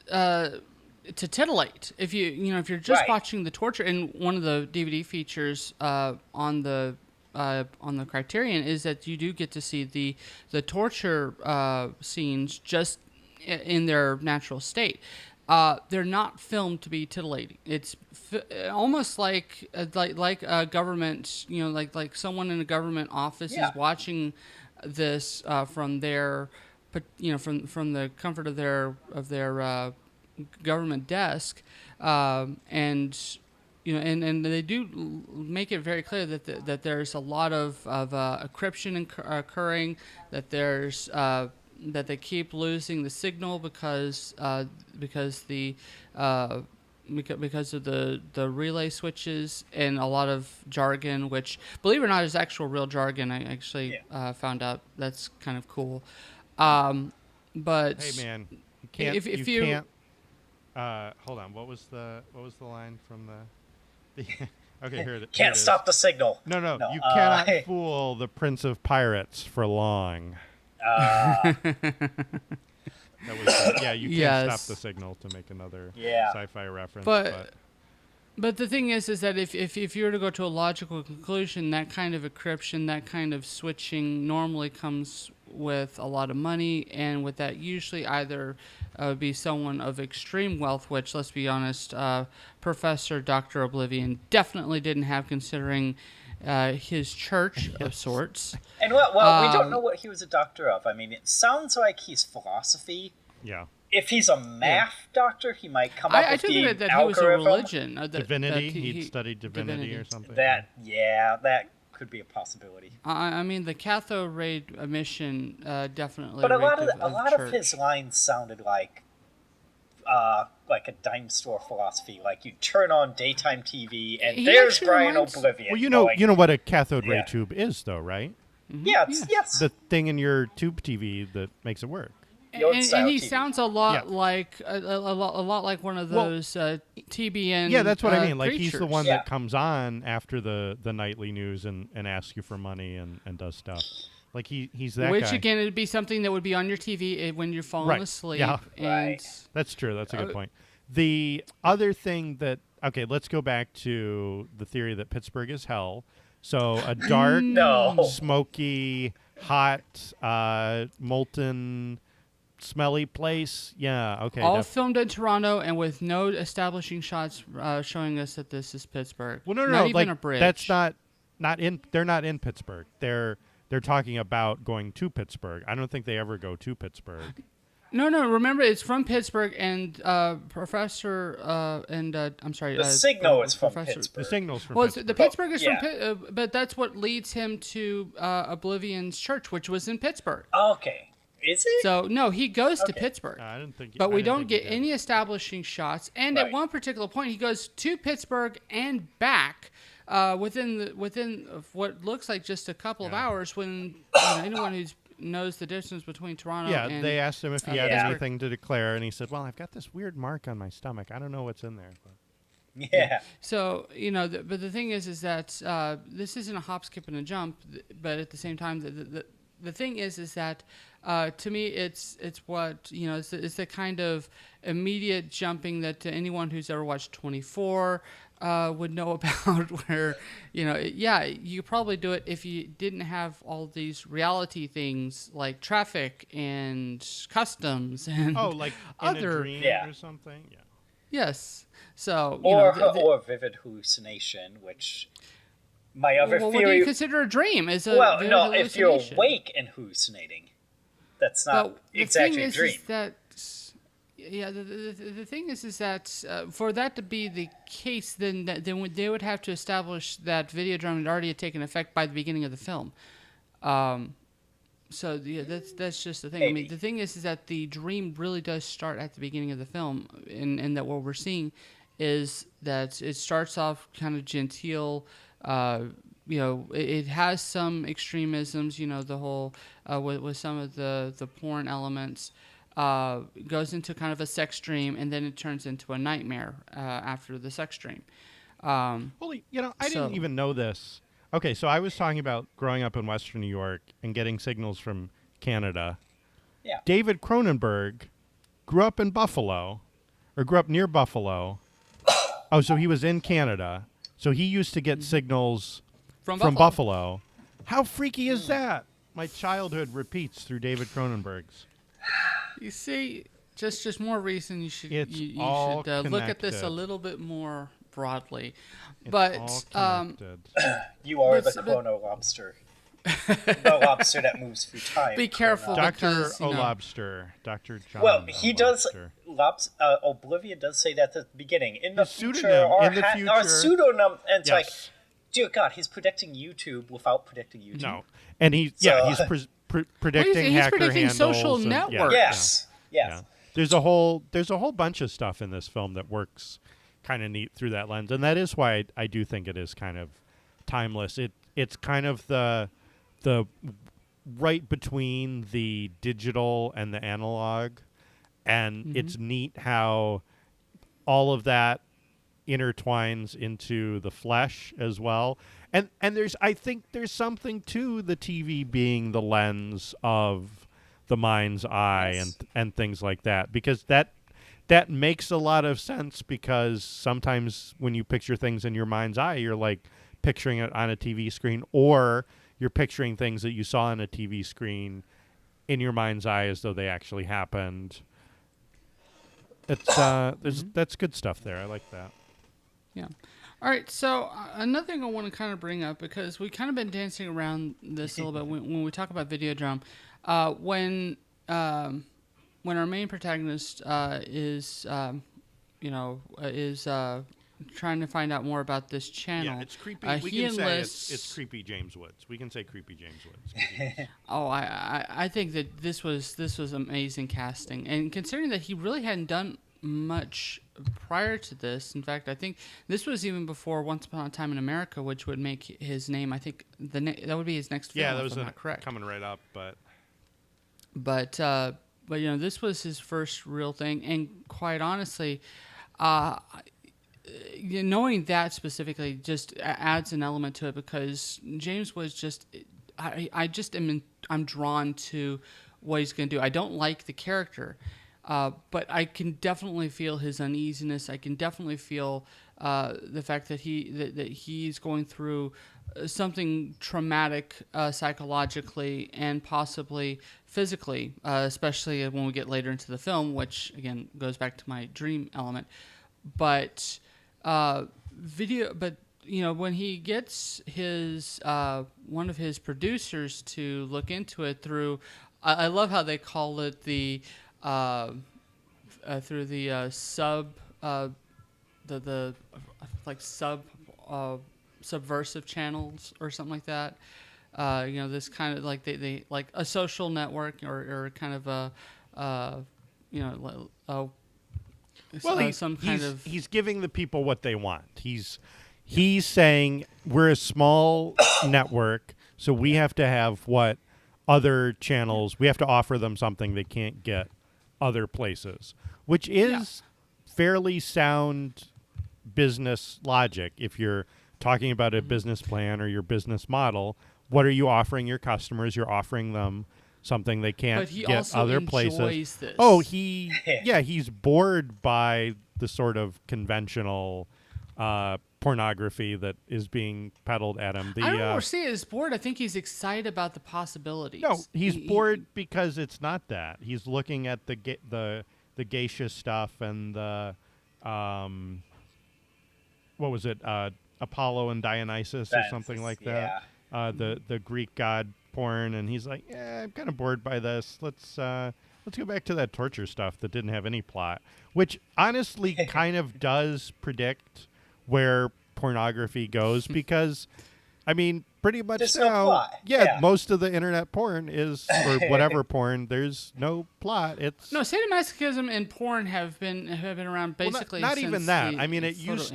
to titillate. If you're just watching the torture, and one of the DVD features on the Criterion is that you do get to see the torture scenes just in their natural state. They're not filmed to be titillating. It's almost like a government, like someone in a government office is watching this from their, from the comfort of their government desk, and they do make it very clear that there's a lot of encryption occurring, that there's that they keep losing the signal because of the relay switches and a lot of jargon, which, believe it or not, is actual real jargon. I actually found out. That's kind of cool. But hey, man, you can't. If you can't. Hold on. What was the line from the? Okay, here it is. Can't stop the signal. No. You cannot fool the Prince of Pirates for long. You can't stop the signal to make another sci-fi reference. But the thing is that if you were to go to a logical conclusion, that kind of encryption, that kind of switching normally comes with a lot of money, and with that usually either be someone of extreme wealth, which, let's be honest, Professor Dr. Oblivion definitely didn't have, considering his church of sorts. And we don't know what he was a doctor of. I mean, it sounds like he's philosophy. Yeah. If he's a math doctor, he might come up with the algorithm. that he was a religion. Divinity. He'd studied divinity or something. That could be a possibility. I mean, the cathode ray emission definitely. But a lot of his lines sounded like a dime store philosophy. Like, you turn on daytime TV and there's Brian Oblivion. Well, you know what a cathode ray tube is, though, right? Mm-hmm. Yeah, yes. The thing in your tube TV that makes it work. And he sounds a lot like a lot like one of those TBN. Yeah, that's what I mean. Like, creatures. he's the one that comes on after the nightly news and asks you for money and does stuff. Like, he's that guy. Which, again, it'd be something that would be on your TV when you're falling asleep. Yeah. And That's true. That's a good point. The other thing that... Okay, let's go back to the theory that Pittsburgh is hell. So a dark, smoky, hot, molten... smelly place. Yeah, okay. All filmed in Toronto and with no establishing shots showing us that this is Pittsburgh. Well, no, not even a bridge. That's not in. They're not in Pittsburgh. They're talking about going to Pittsburgh. I don't think they ever go to Pittsburgh. No. Remember, it's from Pittsburgh, and Professor I'm sorry. The signal is from Pittsburgh. The signal's from Pittsburgh. The Pittsburgh is from Pittsburgh, but that's what leads him to Oblivion's church, which was in Pittsburgh. Okay. Is it? So, no, he goes to Pittsburgh. I didn't think. But we don't get any establishing shots. And at one particular point, he goes to Pittsburgh and back within what looks like just a couple of hours. When anyone who knows the distance between Toronto and they asked him if he had anything to declare, and he said, "Well, I've got this weird mark on my stomach. I don't know what's in there." But. Yeah. So but the thing is that this isn't a hop, skip, and a jump. But at the same time, the thing is that to me, it's what it's the kind of immediate jumping that anyone who's ever watched 24 would know about. Where you could probably do it if you didn't have all these reality things like traffic and customs and like other in a dream or something. Yeah. Yes. So or vivid hallucination, which my other theory. What do you consider a dream? Is a vivid no, hallucination? if you're awake and hallucinating, that's not exactly a dream. The thing is that for that to be the case, then they would have to establish that Videodrome had already taken effect by the beginning of the film. So that's just the thing. Maybe. I mean, the thing is that the dream really does start at the beginning of the film, and that what we're seeing is that it starts off kind of genteel. It has some extremisms. The whole with some of the porn elements. Goes into kind of a sex dream, and then it turns into a nightmare after the sex dream. I didn't even know this. Okay, so I was talking about growing up in Western New York and getting signals from Canada. Yeah. David Cronenberg grew up in Buffalo, or grew up near Buffalo. Oh, so he was in Canada. So he used to get signals from Buffalo. How freaky is that? My childhood repeats through David Cronenberg's. You see, just more reason you should It's you all should look at this a connected. little bit more broadly. It's But all connected. You are the chrono lobster. The lobster that moves through time. Be careful. Dr. because, O'Lobster. Dr. John Well, he does. O'Lobster. Oblivion does say that at the beginning. In the His future, pseudonym, our, in the future. our pseudonym, and it's like, Yes. dear God, he's predicting YouTube without predicting YouTube. No. And he's predicting he's hacker predicting handles. social and- networks. Yes. Yes. Yeah. There's a whole bunch of stuff in this film that works kind of neat through that lens, and that is why I do think it is kind of timeless. It's kind of the right between the digital and the analog, and it's neat how all of that intertwines into the flesh as well. And I think there's something to the TV being the lens of the mind's eye and things like that, because that makes a lot of sense, because sometimes when you picture things in your mind's eye, you're like picturing it on a TV screen, or you're picturing things that you saw on a TV screen in your mind's eye as though they actually happened. It's that's good stuff there. I like that. Yeah. All right. So another thing I want to kind of bring up, because we kind of been dancing around this a little bit when we talk about Videodrome, when our main protagonist is trying to find out more about this channel. Yeah, it's creepy. We can say it's creepy James Woods. We can say creepy James Woods. Oh, I think that this was amazing casting, and considering that he really hadn't done much prior to this. In fact, I think this was even before Once Upon a Time in America, which would make his name. I think that would be his next film. Yeah, that was if I'm not correct. coming right up, but this was his first real thing, and quite honestly, knowing that specifically just adds an element to it, because James was just, I'm drawn to what he's going to do. I don't like the character, but I can definitely feel his uneasiness. I can definitely feel the fact that he's going through something traumatic psychologically and possibly physically, especially when we get later into the film, which again goes back to my dream element. But when he gets his one of his producers to look into it through, I love how they call it the through the subversive channels or something like that. This kind of like they like a social network or kind of he's giving the people what they want. He's saying we're a small network, so we have to have what other channels, we have to offer them something they can't get other places, which is fairly sound business logic. If you're talking about a business plan or your business model, what are you offering your customers? You're offering them something they can't get other places. This. Oh, he's bored by the sort of conventional pornography that is being peddled at him. I don't see he's bored. I think he's excited about the possibilities. No, he's bored because it's not that. He's looking at the geisha stuff and the what was it? Apollo and Dionysus or something like that. The Greek god porn, and he's like, yeah, I'm kind of bored by this. Let's go back to that torture stuff that didn't have any plot, which honestly kind of does predict where pornography goes because, I mean, pretty much there's now, no plot. Most of the internet porn is, or whatever porn, there's no plot. It's sadomasochism and porn have been around basically. Not since even that. I mean, it used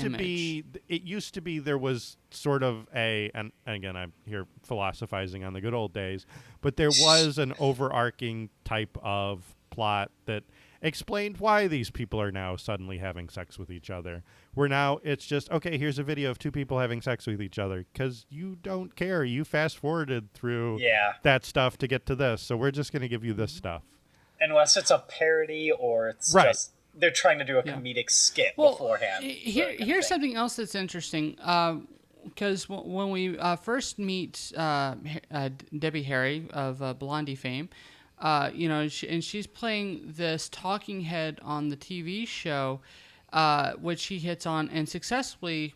to be there was sort of and again, I'm here philosophizing on the good old days, but there was an overarching type of plot that explained why these people are now suddenly having sex with each other. Where now it's just, okay, here's a video of two people having sex with each other because you don't care. You fast forwarded through that stuff to get to this, so we're just going to give you this stuff. Unless it's a parody or it's just they're trying to do a comedic skit beforehand. Here's something else that's interesting. Because when we first meet Debbie Harry of Blondie fame, she's playing this talking head on the TV show, which she hits on and successfully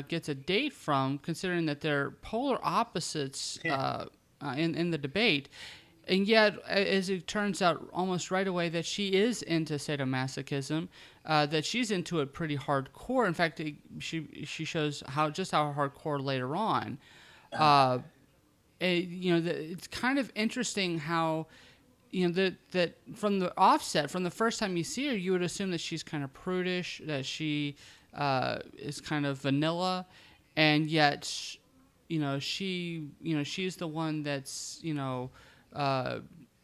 gets a date from, considering that they're polar opposites in the debate. And yet, as it turns out almost right away, that she is into sadomasochism, that she's into it pretty hardcore. In fact, she shows how hardcore later on. It's kind of interesting how, that from the offset, from the first time you see her, you would assume that she's kind of prudish, that she is kind of vanilla, and yet, she's the one that's,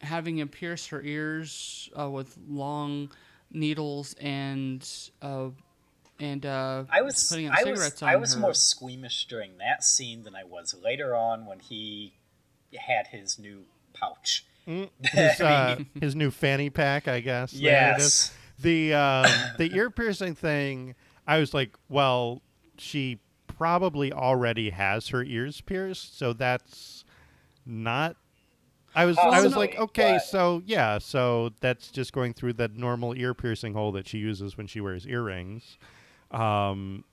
having him pierce her ears with long needles and putting out cigarettes on her. I was more squeamish during that scene than I was later on when he had his new pouch. His new fanny pack, I guess. Yes. The ear piercing thing, I was like, well, she probably already has her ears pierced, so that's not. I was like, okay, so that's just going through that normal ear piercing hole that she uses when she wears earrings. Well,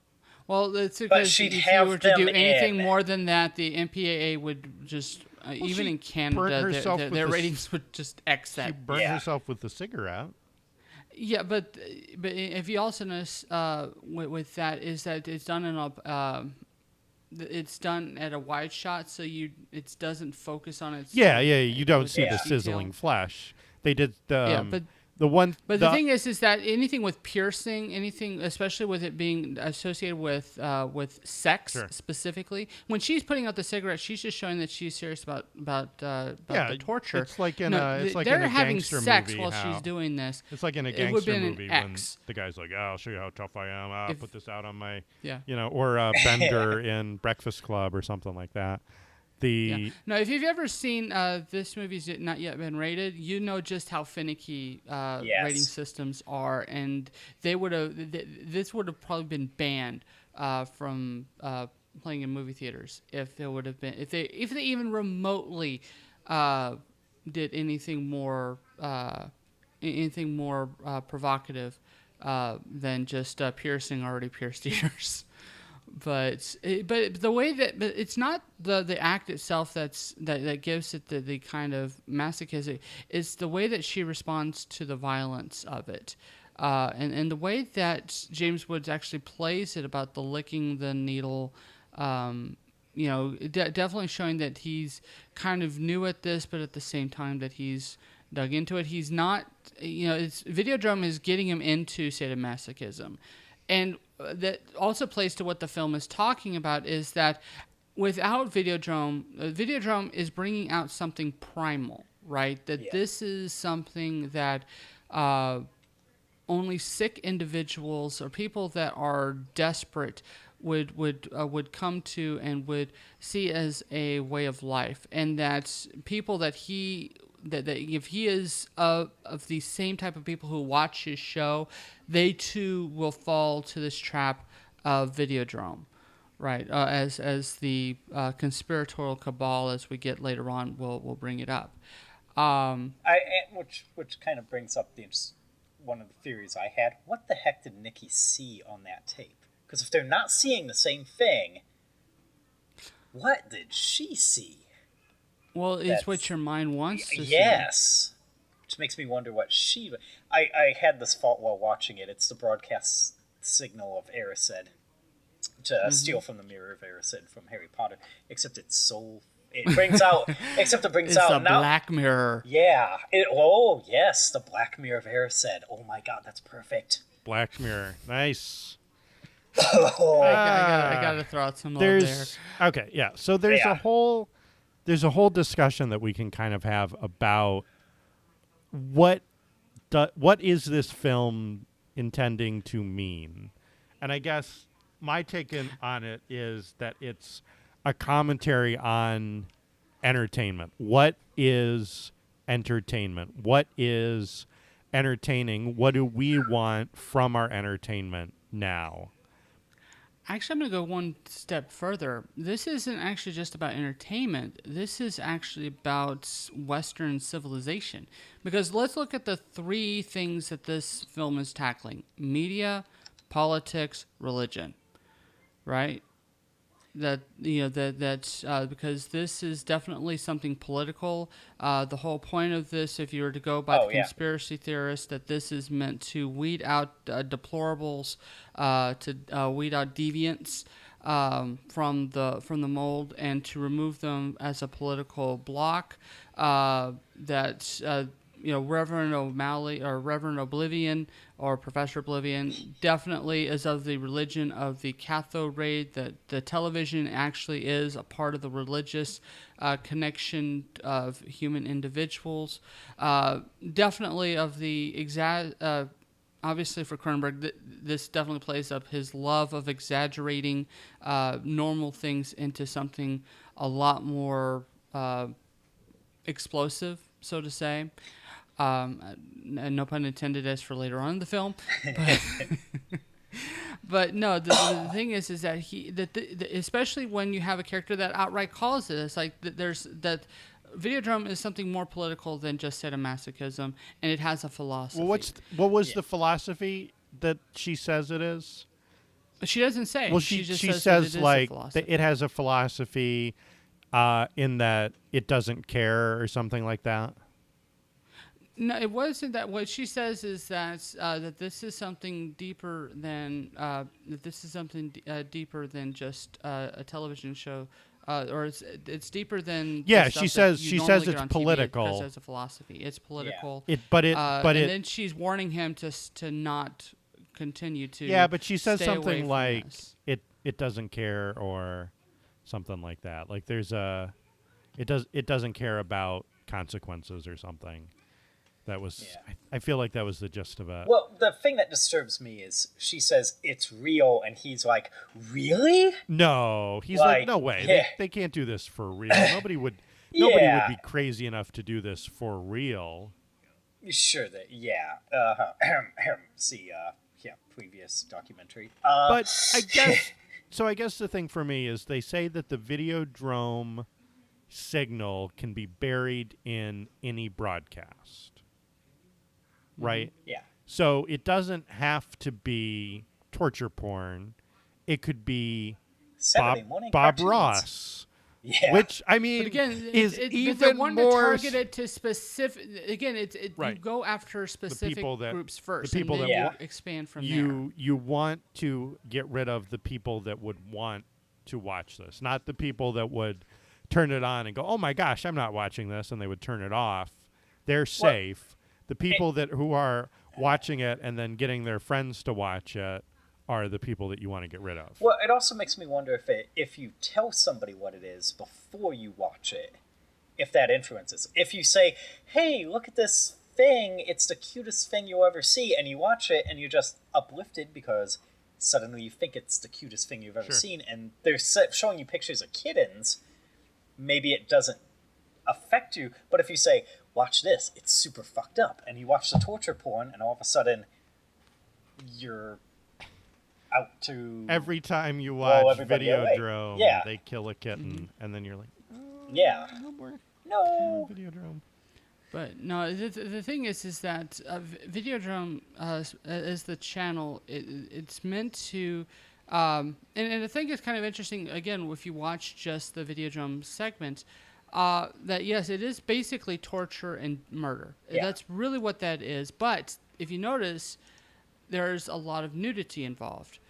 it's because if you were to do anything more than that, the MPAA would just, even in Canada, their ratings would just X that. She burned herself with the cigarette. Yeah, but if you also notice with that is that it's done in a. It's done at a wide shot, so it doesn't focus on its. You don't see the sizzling flesh. They did the thing is that anything with piercing, anything, especially with it being associated with sex specifically, when she's putting out the cigarette, she's just showing that she's serious about the torture. It's like in a they're having gangster sex movie while she's doing this. It's like in a gangster movie when the guy's like, "I'll show you how tough I am. I'll put this out on my," or Bender in Breakfast Club or something like that. No, if you've ever seen this movie's not yet been rated, you know just how finicky rating systems are, and this would have probably been banned from playing in movie theaters if it would have been if they even remotely did anything more provocative than just piercing already pierced ears. But the way that it's not the act itself that gives it the kind of masochism. It's the way that she responds to the violence of it, and the way that James Woods actually plays it about the licking the needle. Definitely showing that he's kind of new at this, but at the same time that he's dug into it. He's not. Videodrome is getting him into sadomasochism. And that also plays to what the film is talking about is that without Videodrome, Videodrome is bringing out something primal, right? That this is something that only sick individuals or people that are desperate would come to and would see as a way of life, and that people that if he is of the same type of people who watch his show, they too will fall to this trap of Videodrome, right? As the conspiratorial cabal, as we get later on, will bring it up. Which kind of brings up one of the theories I had. What the heck did Nikki see on that tape? Because if they're not seeing the same thing, what did she see? Well, it's what your mind wants to see. Yes. Which makes me wonder what she... I had this thought while watching it. It's the broadcast signal of Erised to steal from the mirror of Erised from Harry Potter. Except it's so... It brings out... except it brings it's out... It's a black mirror. Yeah. Oh, yes. The black mirror of Erised. Oh, my God. That's perfect. Black mirror. Nice. I gotta throw out some love there. Okay, yeah. So there's a whole discussion that we can kind of have about what is this film intending to mean, and I guess my take on it is that it's a commentary on entertainment. What is entertainment? What is entertaining? What do we want from our entertainment now? Actually, I'm going to go one step further. This isn't actually just about entertainment. This is actually about Western civilization. Because let's look at the three things that this film is tackling: media, politics, religion. Right? Because this is definitely something political. The whole point of this, if you were to go by the conspiracy theorists, that this is meant to weed out deplorables, to weed out deviants from the mold, and to remove them as a political bloc. Reverend O'Malley or Reverend Oblivion or Professor Oblivion definitely is of the religion of the cathode ray, that the television actually is a part of the religious connection of human individuals. Definitely of the obviously for Cronenberg, this definitely plays up his love of exaggerating normal things into something a lot more explosive, so to say. No pun intended, as for later on in the film, but no. The thing is that especially when you have a character that outright calls it, it's like that Videodrome is something more political than just sadomasochism, and it has a philosophy. Well, what was the philosophy that she says it is? She doesn't say. Well, she just says that like that it has a philosophy in that it doesn't care or something like that. No, it wasn't that. What she says is that that this is something deeper than deeper than just a television show, or it's deeper than. Yeah, she says it's political. Because as a philosophy, it's political. Yeah. And then she's warning him to not continue to. Yeah, but she says something like this. it doesn't care or something like that. Like it doesn't care about consequences or something. That was, I feel like that was the gist of it. Well, the thing that disturbs me is she says it's real, and he's like, really? No, he's like no way. Yeah. They can't do this for real. Nobody would be crazy enough to do this for real. Sure that, see, previous documentary. But I guess the thing for me is they say that the Videodrome signal can be buried in any broadcast. Right? Yeah. So it doesn't have to be torture porn. It could be Bob Ross. Yeah. Which, I mean, but again, is even one more... targeted to specific... Again, right. You go after specific groups first, the people and then you expand from there. You want to get rid of the people that would want to watch this, not the people that would turn it on and go, oh my gosh, I'm not watching this, and they would turn it off. They're safe. The people who are watching it and then getting their friends to watch it are the people that you want to get rid of. Well, it also makes me wonder if you tell somebody what it is before you watch it, if that influences. If you say, hey, look at this thing. It's the cutest thing you'll ever see, and you watch it and you're just uplifted because suddenly you think it's the cutest thing you've ever seen, and they're showing you pictures of kittens. Maybe it doesn't affect you, but if you say, watch this, it's super fucked up, and you watch the torture porn, and all of a sudden you're out to... Every time you watch Videodrome, they kill a kitten, and then you're like, no more. No. Videodrome. But no, the thing is that Videodrome, as the channel, it's meant to, and I think it's kind of interesting, again, if you watch just the Videodrome segment, that yes, it is basically torture and murder. Yeah. That's really what that is. But if you notice, there's a lot of nudity involved.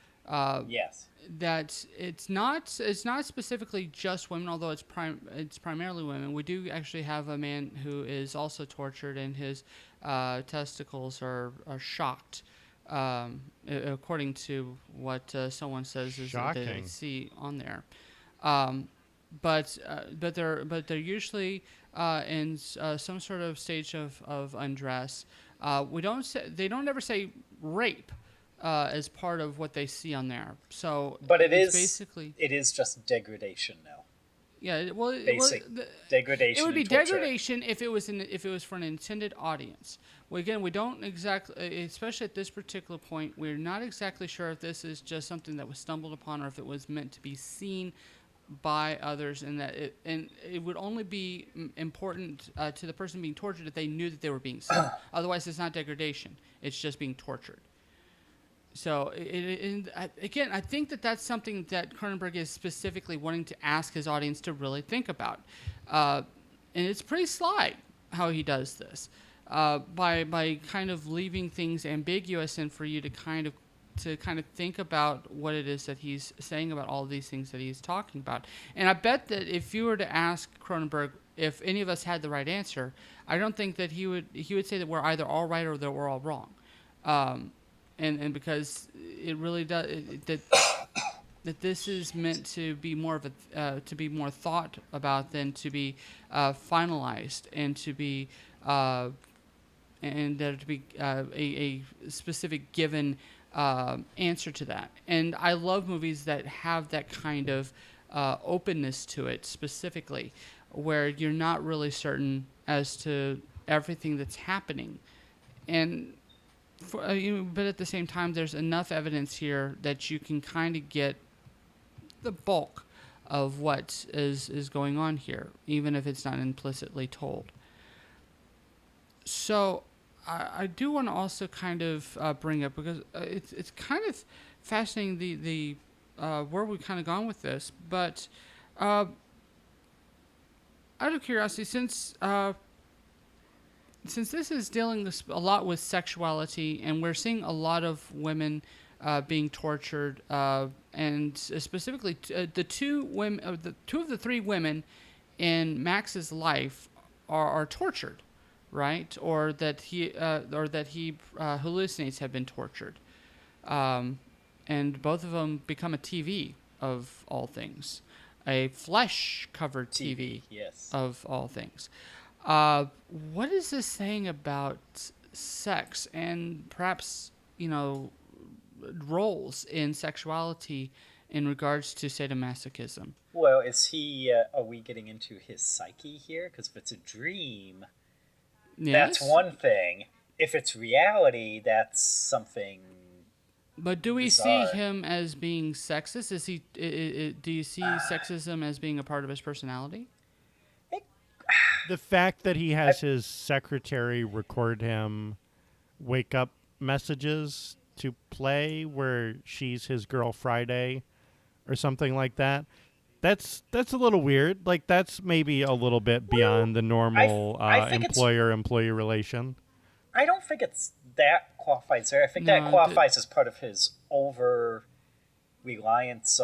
Yes. That it's not specifically just women, although it's primarily women. We do actually have a man who is also tortured, and his testicles are shocked, according to what someone says is that they see on there. But they're usually in some sort of stage of undress. They don't ever say rape. As part of what they see on there, so but it is just degradation now. Yeah, degradation. It would be degradation if it was for an intended audience. Well, again, we don't exactly, especially at this particular point, we're not exactly sure if this is just something that was stumbled upon or if it was meant to be seen by others, and that it would only be important to the person being tortured if they knew that they were being seen. Otherwise, it's not degradation; it's just being tortured. So, again, I think that's something that Cronenberg is specifically wanting to ask his audience to really think about. And it's pretty sly how he does this, by kind of leaving things ambiguous and for you to kind of think about what it is that he's saying about all of these things that he's talking about. And I bet that if you were to ask Cronenberg if any of us had the right answer, I don't think that he would say that we're either all right or that we're all wrong. And because it really does that this is meant to be more of a to be more thought about than to be finalized, and to be a specific given answer to that. And I love movies that have that kind of openness to it, specifically, where you're not really certain as to everything that's happening, and. But at the same time, there's enough evidence here that you can kind of get the bulk of what is going on here, even if it's not implicitly told. So I do want to also kind of bring up, because it's kind of fascinating the where we've kind of gone with this, but out of curiosity, since this is dealing a lot with sexuality, and we're seeing a lot of women being tortured, and specifically the two of the three women in Max's life are tortured, right? Or that he hallucinates have been tortured, and both of them become a TV of all things, a flesh-covered TV yes. of all things. What is this saying about sex and perhaps, roles in sexuality in regards to sadomasochism? Well, are we getting into his psyche here? Because if it's a dream, that's one thing. If it's reality, that's something But do we bizarre. see him as being sexist? Do you see sexism as being a part of his personality? The fact that he has his secretary record him wake-up messages to play where she's his girl Friday or something like that, that's a little weird. Like, that's maybe a little bit beyond the normal employer-employee relation. I don't think it's that qualifies there. I think that qualifies as part of his over-reliance.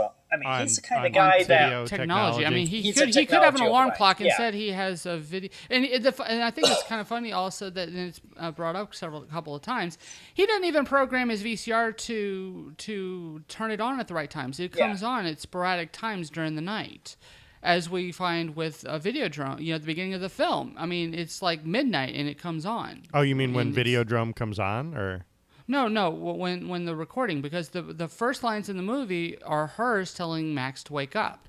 He's the kind of guy that... Technology. I mean, he could have an alarm clock and said he has a video. And I think it's kind of funny also that it's brought up a couple of times. He doesn't even program his VCR to turn it on at the right times. It comes on at sporadic times during the night. as we find with Videodrome, at the beginning of the film. I mean, it's like midnight and it comes on. Oh, you mean when Videodrome comes on, or? No, when the recording, because the first lines in the movie are hers telling Max to wake up.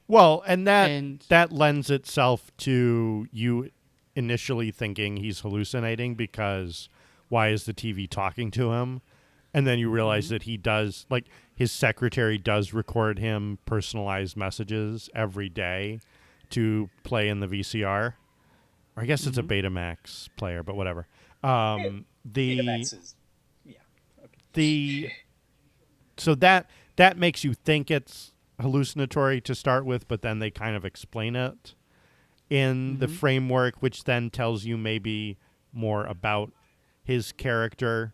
Well, and that lends itself to you initially thinking he's hallucinating, because why is the TV talking to him? And then you realize that he does, like, his secretary does record him personalized messages every day to play in the VCR. Or I guess it's a Betamax player, but whatever. Betamax is, okay. So that makes you think it's hallucinatory to start with, but then they kind of explain it in the framework, which then tells you maybe more about his character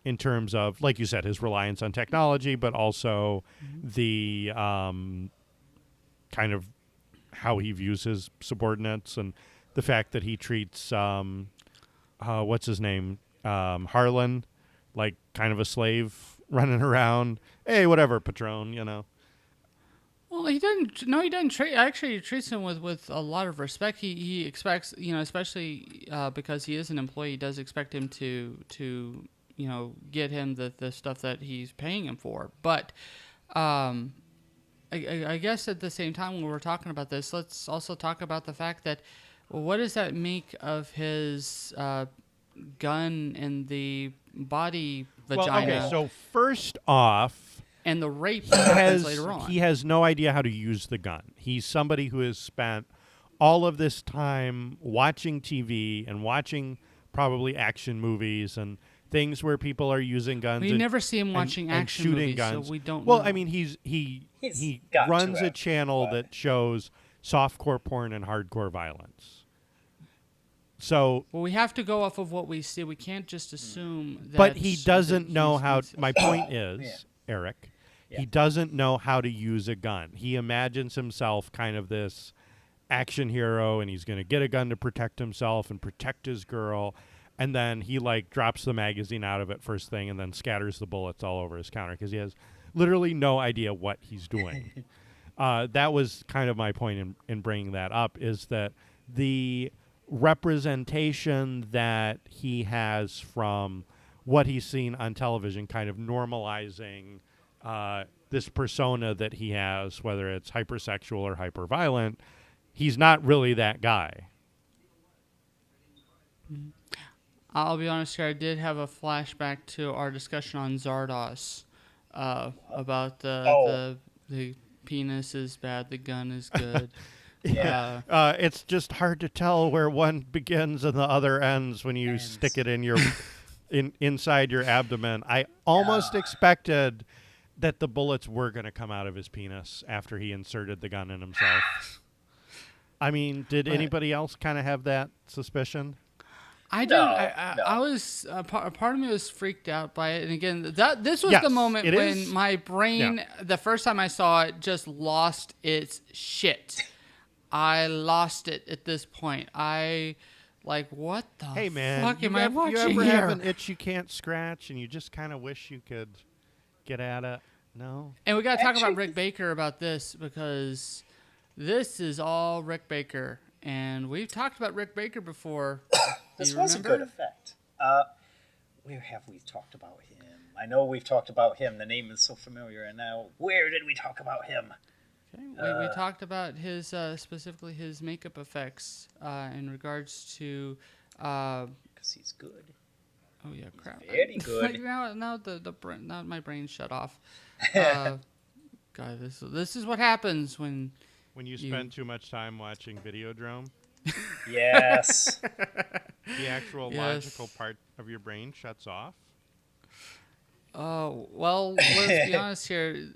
in terms of, like you said, his reliance on technology, but also the kind of how he views his subordinates, and the fact that he treats what's his name, Harlan, like kind of a slave running around. Hey, whatever, Patron, Well, he didn't. No, he doesn't treat. Actually, he treats him with a lot of respect. He expects, especially because he is an employee, he does expect him to get him the stuff that he's paying him for. But I guess at the same time, when we're talking about this, let's also talk about the fact that, what does that make of his gun and the body vagina? Well, okay, so first off, and the rape that happens later on. He has no idea how to use the gun. He's somebody who has spent all of this time watching TV and watching probably action movies and things where people are using guns. We never see him watching action shooting movies, guns. so we don't Well, know. I mean, he runs a channel that shows softcore porn and hardcore violence. So, well, we have to go off of what we see. We can't just assume that. But he doesn't know how. My point is, Eric, he doesn't know how to use a gun. He imagines himself kind of this action hero, and he's going to get a gun to protect himself and protect his girl. And then he drops the magazine out of it first thing, and then scatters the bullets all over his counter because he has literally no idea what he's doing. That was kind of my point in bringing that up, is that the representation that he has from what he's seen on television, kind of normalizing this persona that he has, whether it's hypersexual or hyperviolent, he's not really that guy. I'll be honest here, I did have a flashback to our discussion on Zardos about the penis is bad, the gun is good. It's just hard to tell where one begins and the other ends when you stick it in your inside your abdomen. I almost expected that the bullets were going to come out of his penis after he inserted the gun in himself. I mean, did anybody else kind of have that suspicion? I didn't. I was part of me was freaked out by it, and again, this was the moment when my brain, the first time I saw it, just lost its shit. I lost it at this point. What the hey man, fuck am I watching here? You ever here? have an itch you can't scratch, and you just kind of wish you could get at it? No. And we got to talk about Rick Baker about this, because this is all Rick Baker. And we've talked about Rick Baker before. This was a good effect. Where have we talked about him? I know we've talked about him. The name is so familiar. And now, where did we talk about him? Okay. We talked about his specifically his makeup effects in regards to. Because he's good. Oh yeah, crap! Very good. now now my brain shut off. God, this is what happens when you spend too much time watching Videodrome. Yes. The actual logical part of your brain shuts off. Oh, well, let's be honest here.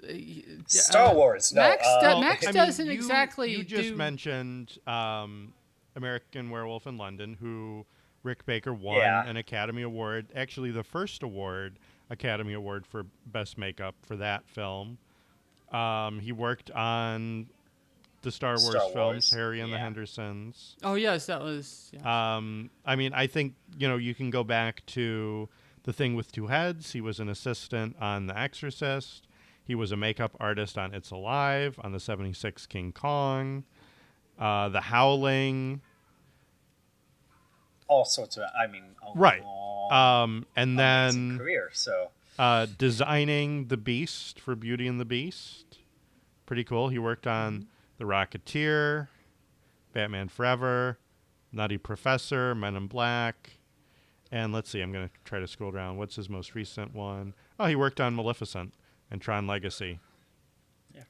Star Wars. No, Max doesn't exactly You just mentioned American Werewolf in London, who Rick Baker won an Academy Award. Actually, the first Academy Award for Best Makeup for that film. He worked on the Star Wars films, Harry and the Hendersons. Oh, yes, that was... Yes. I mean, I think, you can go back to The Thing with Two Heads. He was an assistant on The Exorcist. He was a makeup artist on It's Alive, on the 76 King Kong, The Howling. All sorts of, Right. long, and amazing then career. So designing the Beast for Beauty and the Beast. Pretty cool. He worked on The Rocketeer, Batman Forever, Nutty Professor, Men in Black. And let's see, I'm going to try to scroll down. What's his most recent one? Oh, he worked on Maleficent and Tron Legacy. Yeah.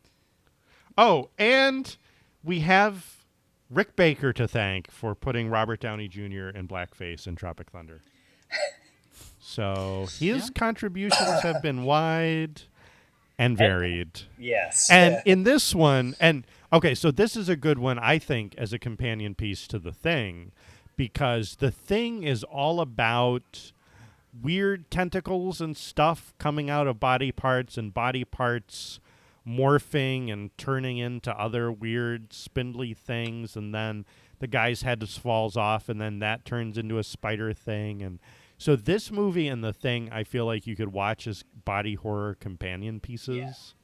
Oh, and we have Rick Baker to thank for putting Robert Downey Jr. in blackface in Tropic Thunder. So his contributions have been wide and varied. Yes. And in this one, okay, so this is a good one, I think, as a companion piece to The Thing, because The Thing is all about weird tentacles and stuff coming out of body parts and body parts morphing and turning into other weird spindly things, and then the guy's head falls off, and then that turns into a spider thing. And so this movie and The Thing, I feel like you could watch as body horror companion pieces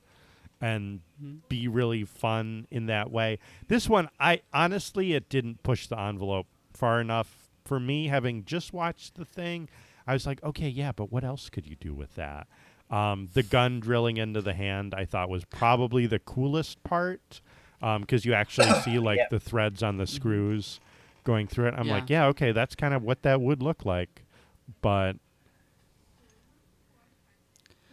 and be really fun in that way. This one, honestly, it didn't push the envelope far enough for me. Having just watched The Thing, I was like, okay, yeah, but what else could you do with that? The gun drilling into the hand, I thought, was probably the coolest part, because you actually see the threads on the screws going through it. I'm like, yeah, okay, that's kind of what that would look like. But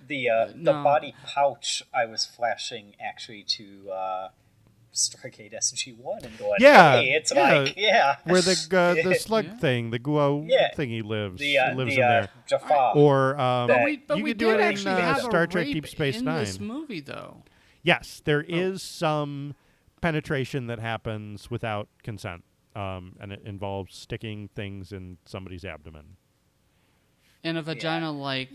the body pouch, I was flashing actually to Stargate SG-1 and going, hey, it's where the slug thing, the guo thingy lives. It lives in there. Jafar. Or but you we could do it in have Star Trek Deep Space in Nine. This movie, though. Yes, there is some penetration that happens without consent, and it involves sticking things in somebody's abdomen. In a vagina-like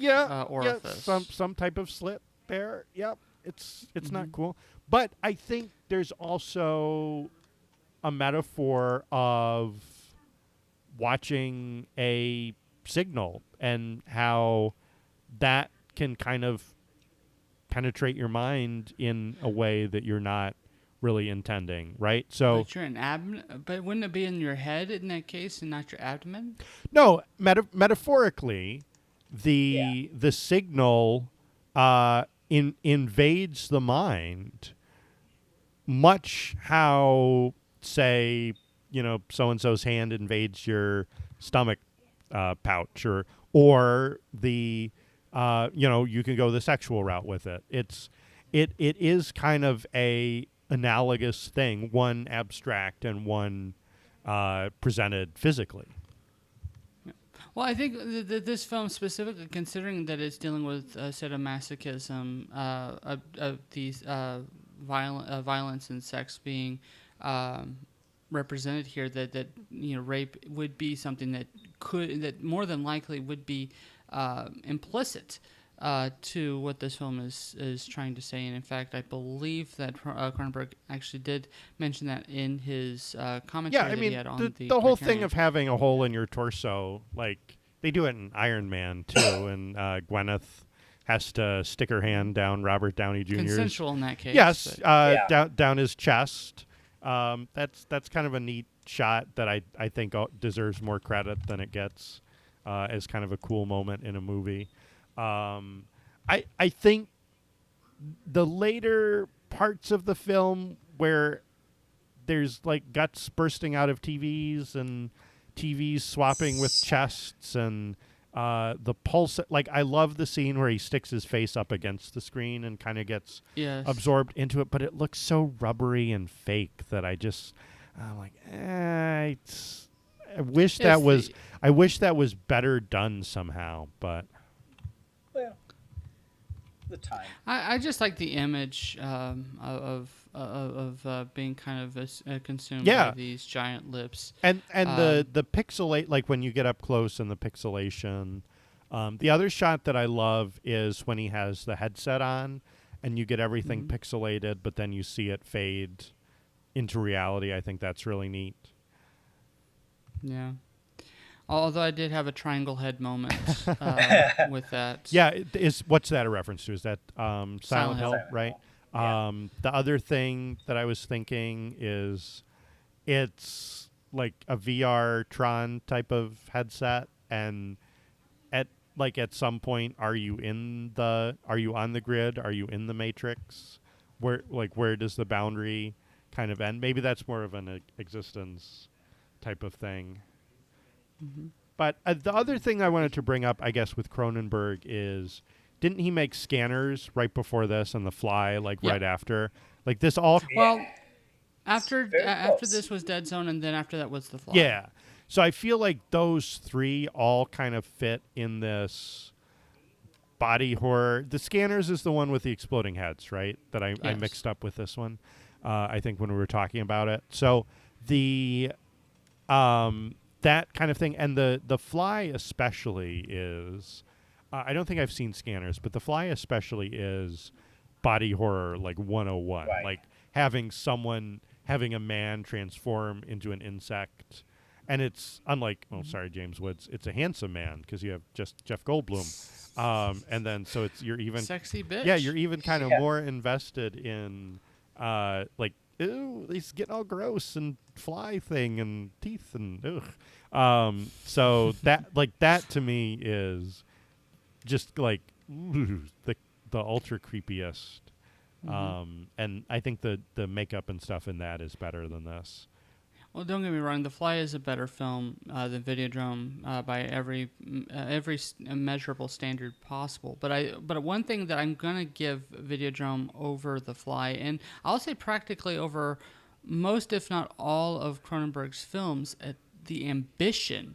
orifice. Yeah, some type of slit there. Yep, it's not cool. But I think there's also a metaphor of watching a signal and how that can kind of penetrate your mind in a way that you're not really intending, right? So, but you're an abdomen, but wouldn't it be in your head in that case and not your abdomen? No, metaphorically, the signal invades the mind, much how, say, so and so's hand invades your stomach pouch, or the you can go the sexual route with it. It is kind of a analogous thing, one abstract and one presented physically. Well, I think this film specifically, considering that it's dealing with sadomasochism, these violence and sex being represented here, that rape would be something that more than likely would be implicit to what this film is trying to say. And in fact, I believe that Cronenberg actually did mention that in his commentary that he had on the whole thing of having a hole in your torso, like they do it in Iron Man too, and Gwyneth has to stick her hand down Robert Downey Jr.'s. Consensual in that case. Yes, down his chest. That's kind of a neat shot that I think deserves more credit than it gets as kind of a cool moment in a movie. I think the later parts of the film where there's like guts bursting out of TVs and TVs swapping with chests and the pulse, like I love the scene where he sticks his face up against the screen and kind of gets absorbed into it, but it looks so rubbery and fake that I'm like, I wish that was better done somehow, but well, the time. I just like the image of being kind of consumed by these giant lips, and the pixelate, like when you get up close and the pixelation. The other shot that I love is when he has the headset on and you get everything pixelated, but then you see it fade into reality. I think that's really neat. Yeah. Although I did have a triangle head moment with that. Yeah, what's that a reference to? Is that Silent Hill, right? Yeah. The other thing that I was thinking is it's like a VR Tron type of headset, and at some point, are you on the grid? Are you in the Matrix? Where does the boundary kind of end? Maybe that's more of an existence type of thing. Mm-hmm. But the other thing I wanted to bring up, I guess, with Cronenberg is, didn't he make Scanners right before this and The Fly right after? Like this all. Well, after this was Dead Zone, and then after that was The Fly. Yeah. So I feel like those three all kind of fit in this body horror. The Scanners is the one with the exploding heads, right? That I mixed up with this one. I think when we were talking about it. So the that kind of thing, and the Fly especially is. I don't think I've seen Scanners, but The Fly especially is body horror 101. Right. Like having a man transform into an insect. And it's unlike, James Woods. It's a handsome man because you have just Jeff Goldblum, and then so you're even sexy bitch. Yeah, you're even kind of more invested in, ooh, he's getting all gross and fly thing and teeth and ugh. So that to me is just ooh, the ultra creepiest, and I think the makeup and stuff in that is better than this. Well, don't get me wrong. The Fly is a better film than Videodrome by every measurable standard possible. But one thing that I'm gonna give Videodrome over The Fly, and I'll say practically over most, if not all, of Cronenberg's films, the ambition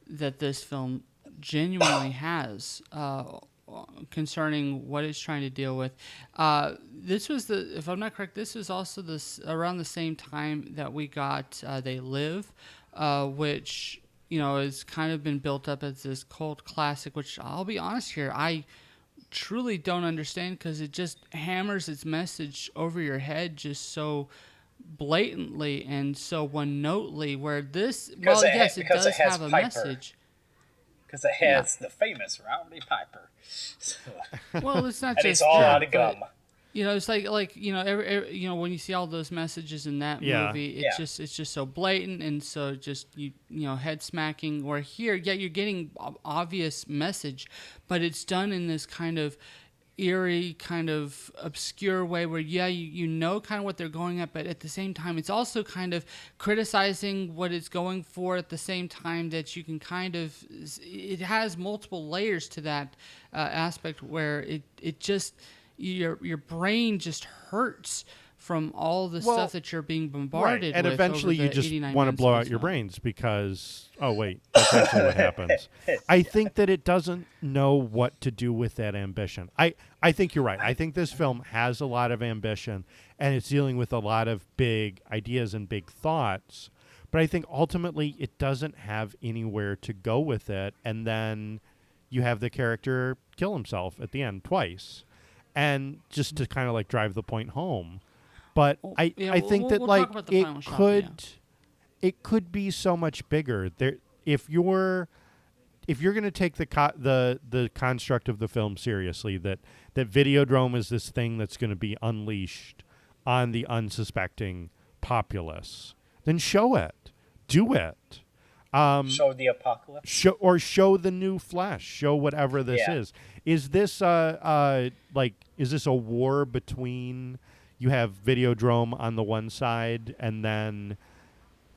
that this film genuinely has concerning what it's trying to deal with. This was if I'm not correct, this was also around the same time that we got They Live, which has kind of been built up as this cult classic, which I'll be honest here, I truly don't understand because it just hammers its message over your head just so blatantly and so one-notely, where this, it does have a message. Because it has the famous Rowdy Piper. Well, it's not and just it's all out of gum. It's every, when you see all those messages in that movie, it's just so blatant and so just head smacking. Or here, you're getting obvious message, but it's done in this kind of eerie, kind of obscure way where you know kind of what they're going at, but at the same time it's also kind of criticizing what it's going for at the same time that you can kind of, it has multiple layers to that aspect where it just your brain just hurts from all the stuff that you're being bombarded with. And eventually you just want to blow out your brains because, that's actually what happens. I think that it doesn't know what to do with that ambition. I think you're right. I think this film has a lot of ambition, and it's dealing with a lot of big ideas and big thoughts. But I think ultimately it doesn't have anywhere to go with it, and then you have the character kill himself at the end twice, and just to kind of drive the point home. But I think that it could be so much bigger. If you're going to take the construct of the film seriously, that Videodrome is this thing that's going to be unleashed on the unsuspecting populace, then show it, do it. Show the apocalypse. Show the new flesh. Show whatever this is. Is this is this a war between? You have Videodrome on the one side, and then,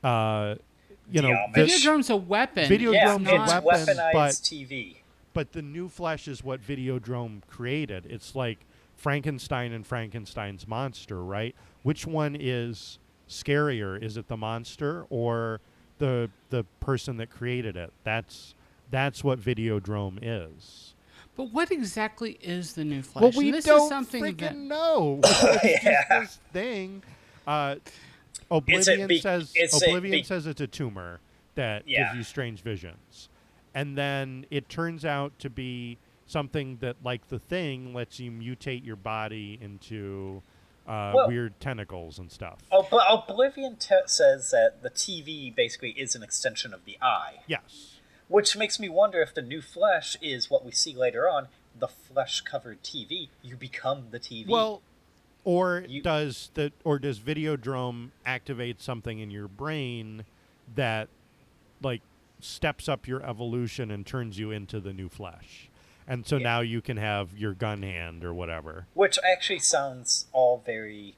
Videodrome's a weapon. Videodrome's a weapon, weaponized TV. But the new flesh is what Videodrome created. It's like Frankenstein and Frankenstein's monster, right? Which one is scarier? Is it the monster or the person that created it? That's what Videodrome is. But what exactly is the new flesh? Well, we don't freaking know. It's just this thing. Oblivion says it's a tumor that gives you strange visions. And then it turns out to be something that, like the Thing, lets you mutate your body into weird tentacles and stuff. Oh, but Oblivion says that the TV basically is an extension of the eye. Yes. Which makes me wonder if the new flesh is what we see later on, the flesh-covered TV. You become the TV. Well, does Videodrome activate something in your brain that, like, steps up your evolution and turns you into the new flesh? And so now you can have your gun hand or whatever. Which actually sounds all very,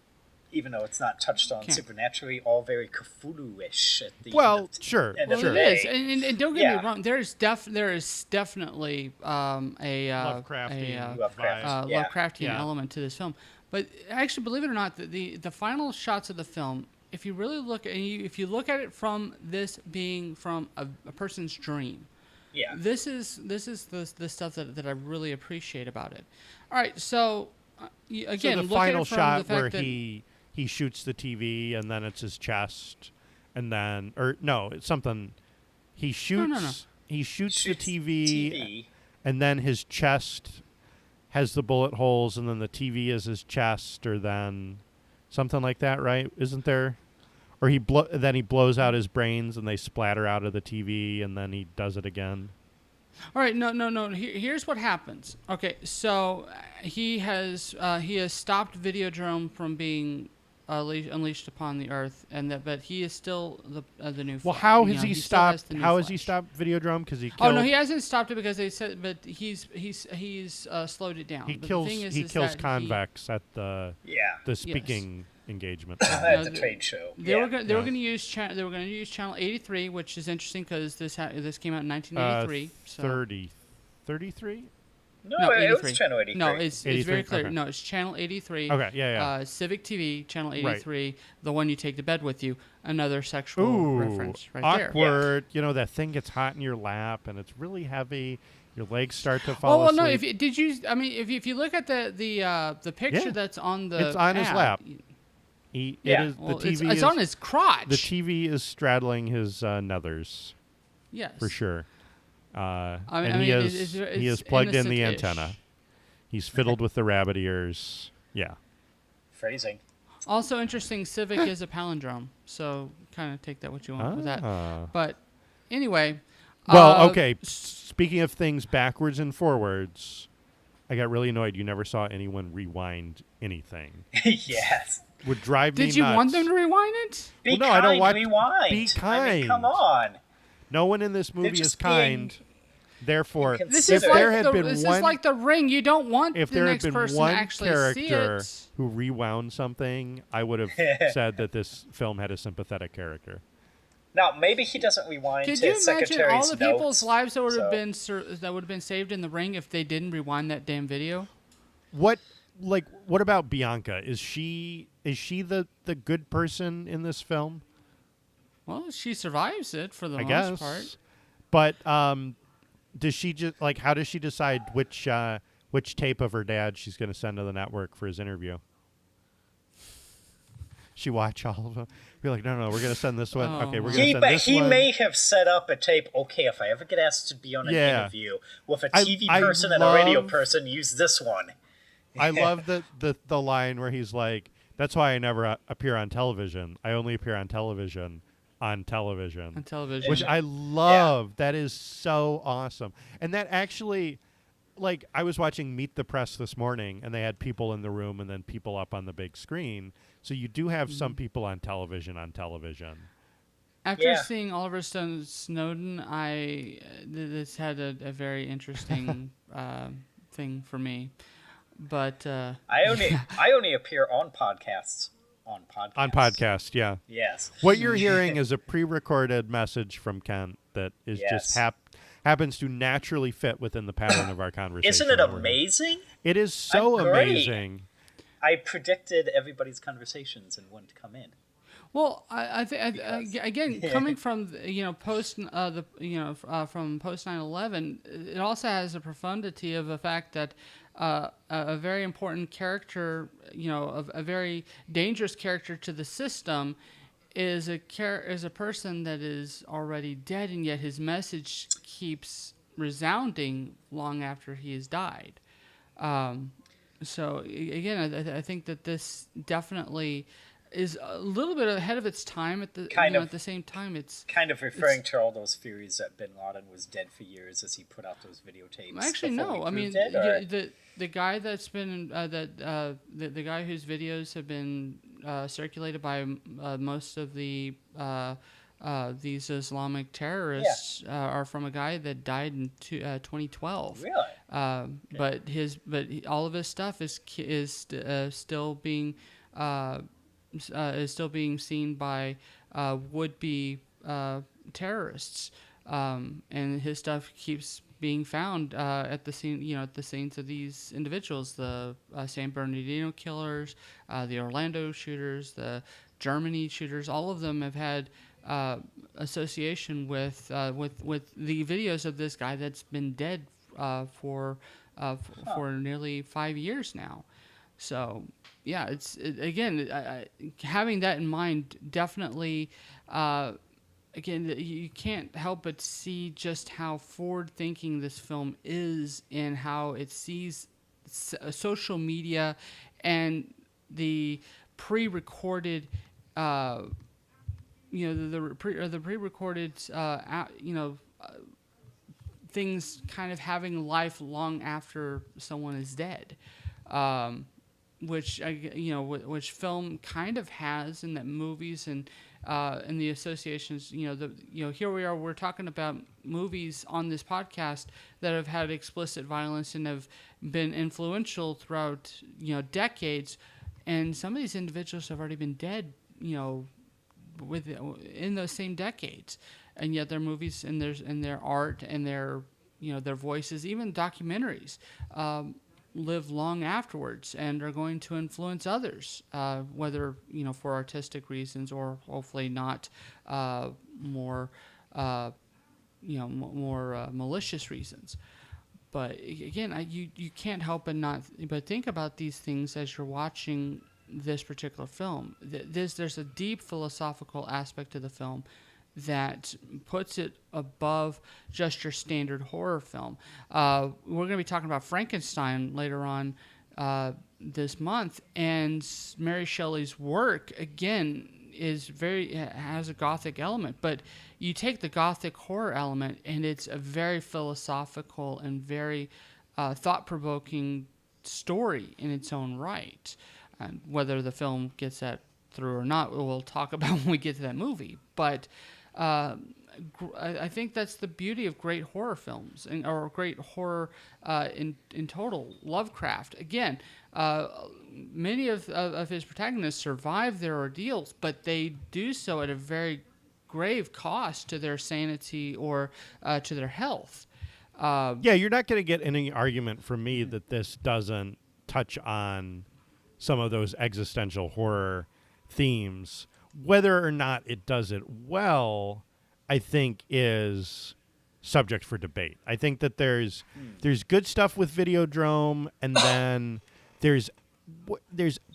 even though it's not touched on supernaturally, all very Cthulhu-ish at the end of the day. It is. And don't get me wrong, there is definitely a Lovecraftian element to this film. But actually, believe it or not, the final shots of the film, if you really look at it from this being from a person's dream, this is the stuff that I really appreciate about it. All right, so again, the look final at it from shot the fact where that he shoots the TV and then it's his chest, and then it's something. He shoots. He shoots the TV, and then his chest has the bullet holes, and then the TV is his chest, or then something like that, right? Isn't there? Or then he blows out his brains, and they splatter out of the TV, and then he does it again. All right, no. Here's what happens. Okay, so he has stopped Videodrome from being unleashed upon the earth, but he is still the new. Well, how has he stopped? How has he stopped Videodrome? Because he killed. Oh no, he hasn't stopped it because they said, but he's slowed it down. He kills convex at the speaking engagement. At the trade show. They were going to use channel 83, which is interesting because this came out in 1983. 33. No, it was channel 83. No, it's very clear. Okay. No, it's channel 83. Okay, yeah. Civic TV, channel 83, the one you take to bed with you. Another sexual reference right there. Awkward. You know, that thing gets hot in your lap, and it's really heavy. Your legs start to fall asleep. Well, no. If you look at the picture that's on the it's on his lap. It's on his crotch. The TV is straddling his nethers. Yes, for sure. He has plugged in the antenna. He's fiddled with the rabbit ears. Yeah. Phrasing. Also interesting, Civic is a palindrome, so kind of take that what you want with that. But anyway. Well, okay. Speaking of things backwards and forwards, I got really annoyed. You never saw anyone rewind anything. Yes. Would drive me nuts. Did you want them to rewind it? I don't want. Rewind. Be kind. I mean, come on. No one in this movie is kind. Therefore, this is like the Ring. You don't want if the next person to actually see it. If there had been one character who rewound something, I would have said that this film had a sympathetic character. Now, maybe he doesn't rewind to his secretary's notes. Could you imagine all the people's lives that would have been saved in the Ring if they didn't rewind that damn video? What about Bianca? Is she the good person in this film? Well, she survives it for the most part. But does she just how does she decide which tape of her dad she's going to send to the network for his interview? She watch all of them. Be like, no, we're going to send this one. Okay, we're going to send this one. He may have set up a tape. Okay, if I ever get asked to be on an interview with a TV person and a radio person, use this one. I love the line where he's like, "That's why I never appear on television. I only appear on television." On television. Which I love. That is so awesome. And that actually, I was watching Meet the Press this morning, and they had people in the room and then people up on the big screen. So you do have some people on television. After seeing Oliver Snowden, this had a very interesting thing for me. But I only appear on podcasts. On podcast, yeah. Yes. What you're hearing is a pre-recorded message from Kent that is just happens to naturally fit within the pattern of our conversation. Isn't it amazing? It is so amazing. I predicted everybody's conversations and when to come in. Well, I think again, coming from post from post 9/11, it also has a profundity of the fact that a very important character, a very dangerous character to the system, is a person that is already dead, and yet his message keeps resounding long after he has died. So again, I think that this definitely is a little bit ahead of its time. At the at the same time, it's kind of referring to all those theories that Bin Laden was dead for years as he put out those videotapes. Actually, no. I mean, the guy that's been the guy whose videos have been circulated by most of the these Islamic terrorists are from a guy that died in 2012. Really? But all of his stuff is still being seen by would-be terrorists, and his stuff keeps being found at the scene, at the scenes of these individuals, the San Bernardino killers, the Orlando shooters, the Germany shooters. All of them have had association with the videos of this guy that's been dead for nearly 5 years now. So yeah, again, having that in mind, definitely. Again, you can't help but see just how forward-thinking this film is and how it sees social media and the pre-recorded, the pre-recorded, things kind of having life long after someone is dead. Which which film kind of has in that movies and the associations. Here we are. We're talking about movies on this podcast that have had explicit violence and have been influential throughout decades. And some of these individuals have already been dead. Within those same decades, and yet their movies and their art and their their voices, even documentaries, live long afterwards and are going to influence others, whether for artistic reasons or hopefully not more malicious reasons. But again, you can't help but think about these things as you're watching this particular film. There's a deep philosophical aspect to the film that puts it above just your standard horror film. We're going to be talking about Frankenstein later on this month, and Mary Shelley's work again has a gothic element, but you take the gothic horror element and it's a very philosophical and very thought-provoking story in its own right. And whether the film gets that through or not, we'll talk about when we get to that movie. But I think that's the beauty of great horror films, or great horror in total. Lovecraft, again, many of his protagonists survive their ordeals, but they do so at a very grave cost to their sanity or to their health. You're not going to get any argument from me that this doesn't touch on some of those existential horror themes. Whether or not it does it well, I think is subject for debate. I think that there's good stuff with Videodrome, and then there's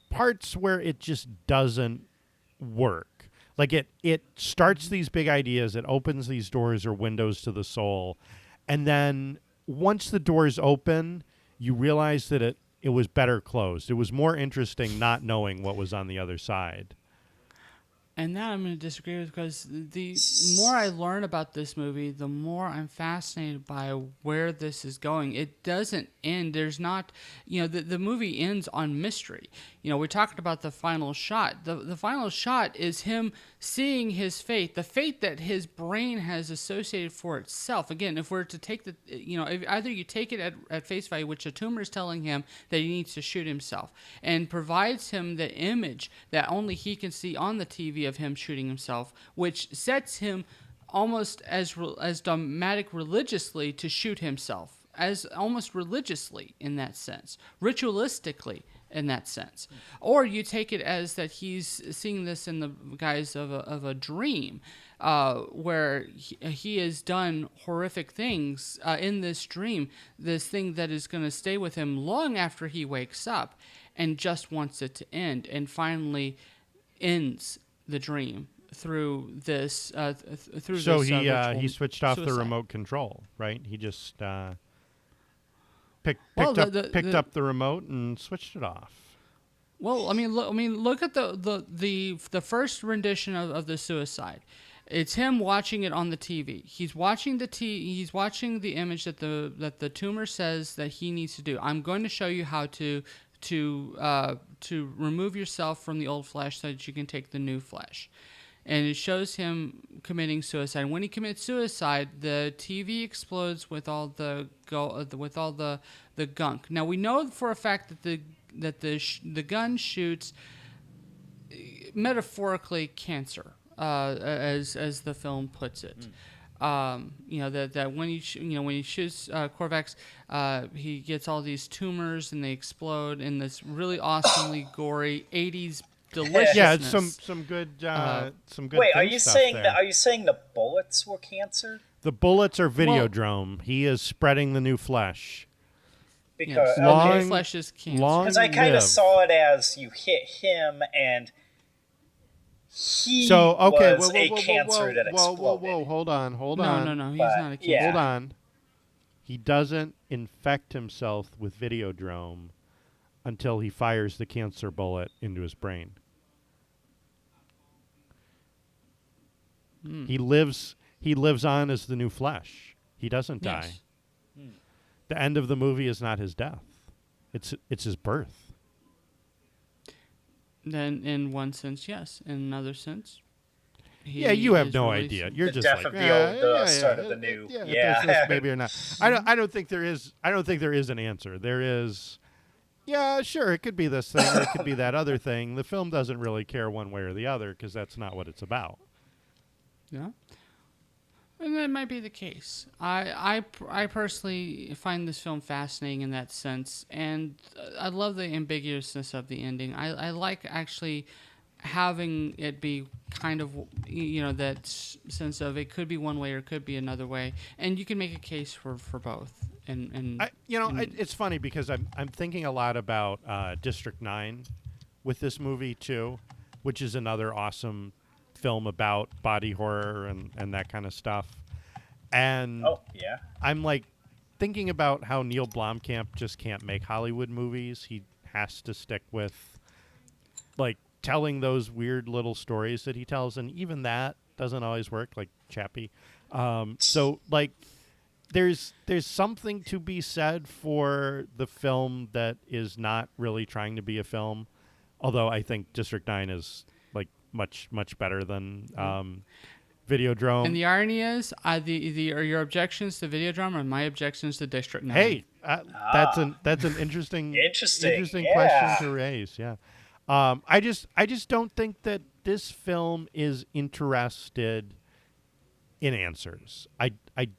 parts where it just doesn't work. Like it starts these big ideas, it opens these doors or windows to the soul, and then once the doors open, you realize that it was better closed. It was more interesting not knowing what was on the other side. And that I'm going to disagree with, because the more I learn about this movie, the more I'm fascinated by where this is going. It doesn't end. There's not, the movie ends on mystery. We talked about the final shot. The final shot is him seeing his fate, the fate that his brain has associated for itself. Again, if we're to take either you take it at face value, which a tumor is telling him that he needs to shoot himself, and provides him the image that only he can see on the TV of him shooting himself, which sets him almost as dogmatic religiously to shoot himself, as almost religiously in that sense, ritualistically in that sense. Or you take it as that he's seeing this in the guise of a dream, where he has done horrific things in this dream, this thing that is going to stay with him long after he wakes up, and just wants it to end, and finally ends the dream through this so he switched off the remote control, right? He just picked up the remote and switched it off. Well, look at the first rendition of the suicide. It's him watching it on the TV. He's watching He's watching the image that the tumor says that he needs to do. I'm going to show you how to remove yourself from the old flesh so that you can take the new flesh. And it shows him committing suicide. And when he commits suicide, the TV explodes with all the gunk. Now we know for a fact that the gun shoots metaphorically cancer, as the film puts it. That when he shoots Corvex, he gets all these tumors and they explode in this really awesomely gory 80s deliciousness. Yeah, it's some good Wait, are you saying there. Are you saying the bullets were cancer? The bullets are Videodrome. He is spreading the new flesh. Because long flesh is cancer. Because I kind of saw it as you hit him and he was a cancer that exploded. Whoa, hold on. No, he's not a cancer. Hold on. He doesn't infect himself with Videodrome until he fires the cancer bullet into his brain. He lives on as the new flesh. He doesn't die. The end of the movie is not his death. It's his birth. Then in one sense, yes. In another sense, you have no idea. You're just death like of the old start of the new. This maybe or not. I don't think there is an answer. There is. Yeah, sure. It could be this thing, or it could be that other thing. The film doesn't really care one way or the other because that's not what it's about. Yeah. And that might be the case. I personally find this film fascinating in that sense, and I love the ambiguousness of the ending. I like actually having it be kind of, that sense of it could be one way or it could be another way, and you can make a case for both. It's funny because I'm thinking a lot about District 9 with this movie too, which is another awesome film about body horror and that kind of stuff. And I'm like thinking about how Neil Blomkamp just can't make Hollywood movies. He has to stick with like telling those weird little stories that he tells, and even that doesn't always work, like Chappie. So like there's something to be said for the film that is not really trying to be a film, although I think District 9 is like much better than Videodrome. And the irony is, are your objections to Videodrome or my objections to District 9? Hey, that's an interesting interesting question to raise. Yeah, I just don't think that this film is interested in answers. I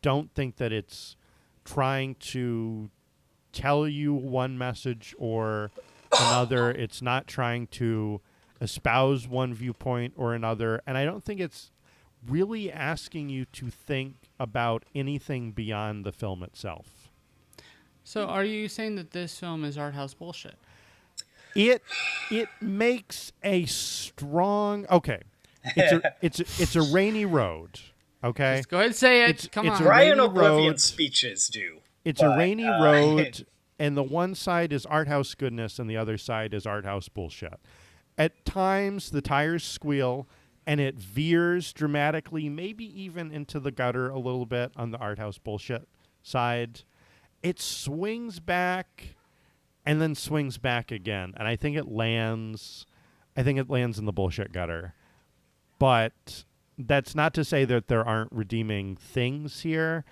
don't think that it's trying to tell you one message or another. It's not trying to espouse one viewpoint or another, and I don't think it's really asking you to think about anything beyond the film itself. So are you saying that this film is art house bullshit? It makes a strong it's a rainy road. Okay, just go ahead and say it. Come on. Brian Oblivion speeches do. It's a rainy road, and the one side is art house goodness, and the other side is art house bullshit. At times, the tires squeal, and it veers dramatically, maybe even into the gutter a little bit on the art house bullshit side. It swings back, and then swings back again, and I think it lands in the bullshit gutter. But that's not to say that there aren't redeeming things here.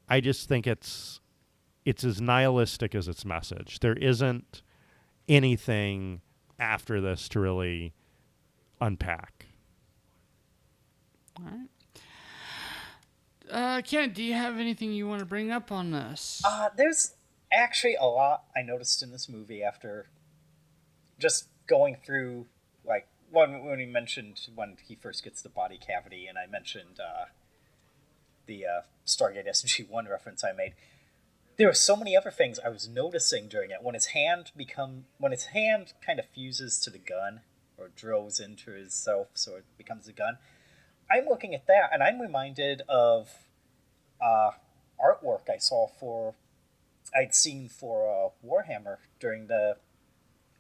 I just think it's as nihilistic as its message. There isn't anything after this to really unpack. All right. Kent, do you have anything you want to bring up on this? There's actually a lot I noticed in this movie after just going through, like, when he mentioned when he first gets the body cavity, and I mentioned the Stargate SG-1 reference I made. There were so many other things I was noticing during it. When his hand kind of fuses to the gun, or drills into himself so it becomes a gun, I'm looking at that, and I'm reminded of artwork I'd seen for Warhammer during the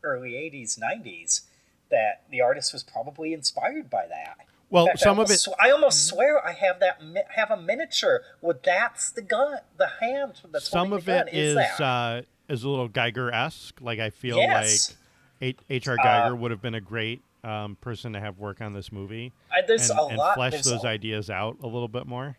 early 80s, 90s, that the artist was probably inspired by that. Well, fact, some of it. I almost swear I have a miniature. Well, that's the gun, the hand that's some holding of the gun. it is a little Geiger-esque. Like I feel Yes. like H.R. Geiger would have been a great person to have work on this movie and flesh those ideas out a little bit more.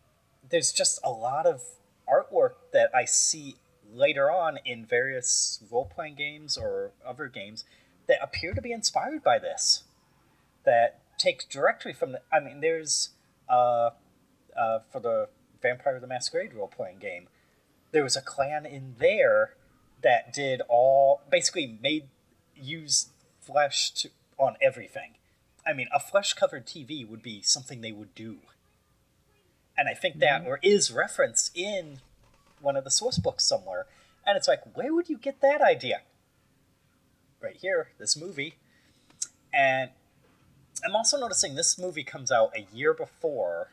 There's just a lot of artwork that I see later on in various role-playing games or other games that appear to be inspired by this. That take directly from the. I mean, there's for the Vampire the Masquerade role-playing game, there was a clan in there that did use flesh on everything. I mean, a flesh-covered TV would be something they would do, and I think that is referenced in one of the source books somewhere. And it's like, where would you get that idea? Right here, this movie. And I'm also noticing this movie comes out a year before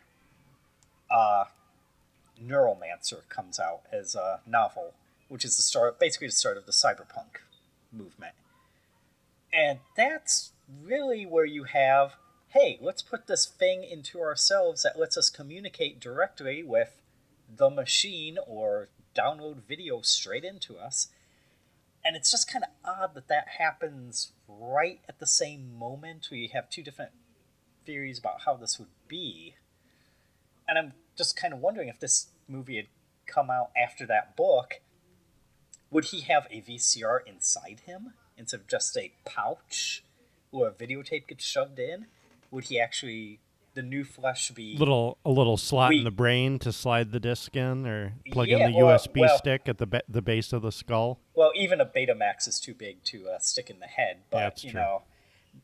Neuromancer comes out as a novel, which is basically the start of the cyberpunk movement. And that's really where you have, hey, let's put this thing into ourselves that lets us communicate directly with the machine or download video straight into us. And it's just kind of odd that happens right at the same moment where you have two different theories about how this would be. And I'm just kind of wondering if this movie had come out after that book, would he have a VCR inside him instead of just a pouch where a videotape gets shoved in? Would he actually, the new flesh be... a little slot in the brain to slide the disc in, or plug in the USB stick at the base of the skull? Well, even a Betamax is too big to stick in the head, but, that's you true. know,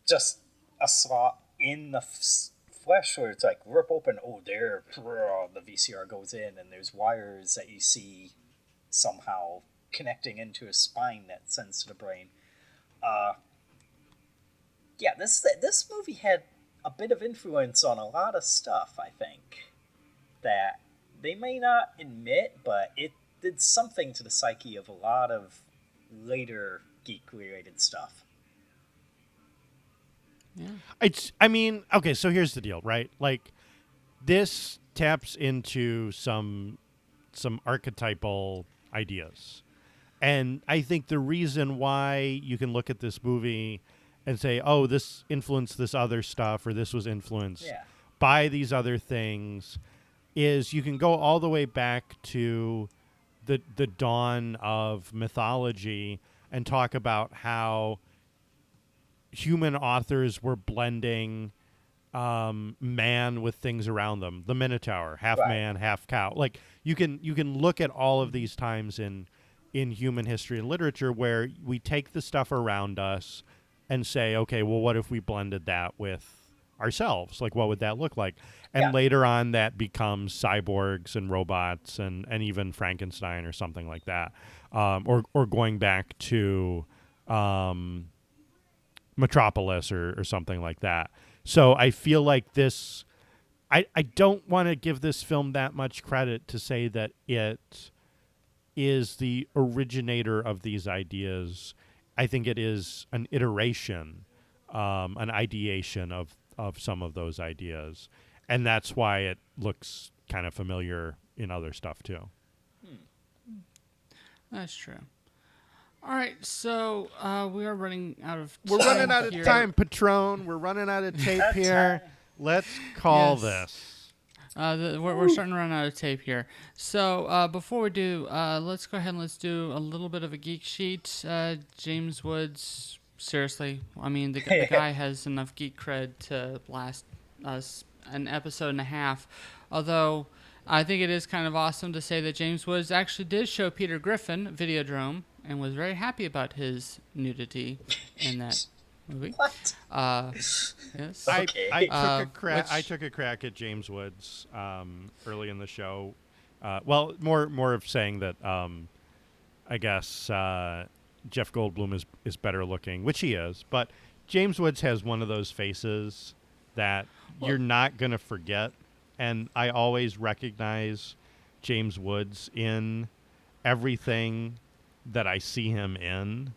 just a slot in the flesh where it's like, rip open, there, the VCR goes in, and there's wires that you see somehow connecting into a spine that sends to the brain. This movie had a bit of influence on a lot of stuff, I think, that they may not admit, but it did something to the psyche of a lot of later geek-related stuff. Yeah. Okay, so here's the deal, right? Like, this taps into some archetypal ideas. And I think the reason why you can look at this movie and say, oh, this influenced this other stuff, or this was influenced by these other things, is you can go all the way back to the dawn of mythology and talk about how human authors were blending man with things around them. The Minotaur, half man, half cow. Like, you can look at all of these times in human history and literature where we take the stuff around us and say, okay, well, what if we blended that with ourselves? Like, what would that look like? And later on, that becomes cyborgs and robots and even Frankenstein or something like that. Or going back to Metropolis or something like that. So I feel like this... I don't want to give this film that much credit to say that it is the originator of these ideas. I think it is an iteration, an ideation of some of those ideas. And that's why it looks kind of familiar in other stuff, too. That's true. All right, so we are running out of time. We're running out of here. time, Patron. We're running out of tape here. Let's call this. We're starting to run out of tape here. So before we do, let's go ahead and let's do a little bit of a geek sheet. James Woods, seriously, I mean, the guy has enough geek cred to last us an episode and a half. Although I think it is kind of awesome to say that James Woods actually did show Peter Griffin Videodrome and was very happy about his nudity in that movie. What? Yes. Okay. I took a crack at James Woods early in the show. Well, more of saying that I guess Jeff Goldblum is better looking, which he is. But James Woods has one of those faces that you're not going to forget. And I always recognize James Woods in everything that I see him in.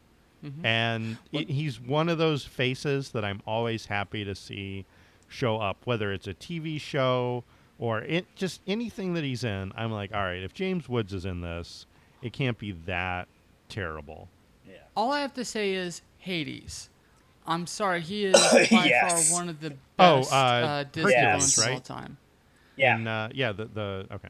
And he's one of those faces that I'm always happy to see show up, whether it's a TV show or just anything that he's in. I'm like, all right, if James Woods is in this, it can't be that terrible. Yeah. All I have to say is Hades. I'm sorry, he is by far one of the best Disney villains of all time. Yeah. Okay.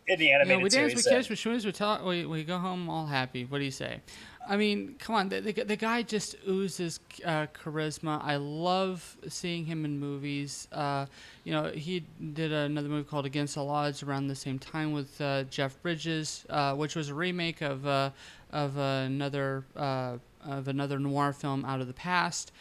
In the animated we series. dance, we kiss, we schmooze, we talk, we go home all happy. What do you say? I mean, come on, the guy just oozes charisma. I love seeing him in movies. He did another movie called Against All Odds around the same time with Jeff Bridges, which was a remake of another noir film out of the past,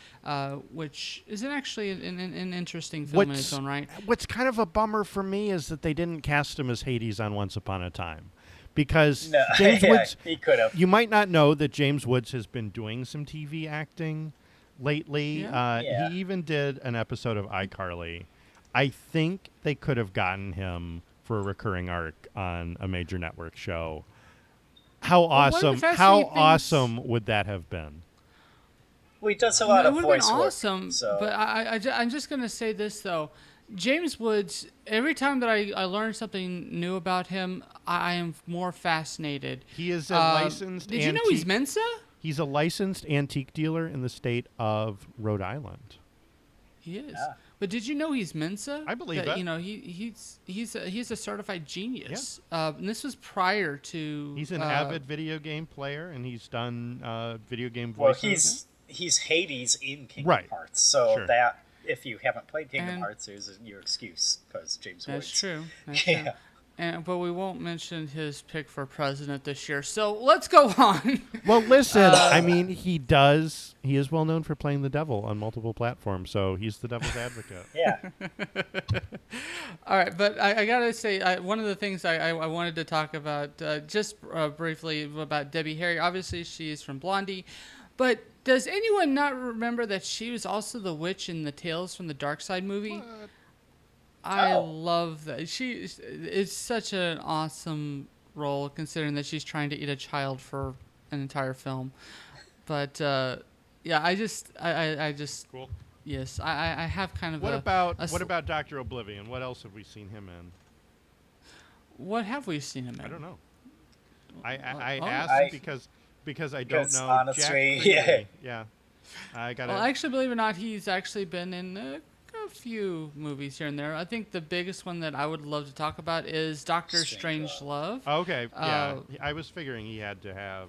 which is actually an interesting film in its own right. What's kind of a bummer for me is that they didn't cast him as Hades on Once Upon a Time. Because James Woods, he could have. You might not know that James Woods has been doing some TV acting lately. He even did an episode of iCarly. I think they could have gotten him for a recurring arc on a major network show. How awesome would that have been? Well, he does a lot of voice work. Awesome, so. But I'm just going to say this, though. James Woods, every time that I learn something new about him, I am more fascinated. He is a licensed Did you know he's Mensa? He's a licensed antique dealer in the state of Rhode Island. He is. Yeah. But did you know he's Mensa? I believe that. He's a certified genius. Yeah. And this was prior to. He's an avid video game player, and he's done video game voices. Well, he's Hades in Kingdom Hearts, so that. If you haven't played Kingdom Hearts, there's your excuse, because James Woods. That's true. But we won't mention his pick for president this year, so let's go on. Well, listen, I mean, he is well known for playing the devil on multiple platforms, so he's the devil's advocate. Yeah. All right, but I got to say, one of the things I wanted to talk about, just briefly about Debbie Harry. Obviously, she is from Blondie, but does anyone not remember that she was also the witch in the Tales from the Dark Side movie? What? I love that. It's such an awesome role, considering that she's trying to eat a child for an entire film. But I just cool. Yes, I have kind of. What about Dr. Oblivion? What else have we seen him in? What have we seen him in? I don't know. I asked because I don't know. Honestly, yeah. I got. Well, actually, believe it or not, he's actually been in a few movies here and there. I think the biggest one that I would love to talk about is Doctor Strangelove. Okay, yeah. I was figuring he had to have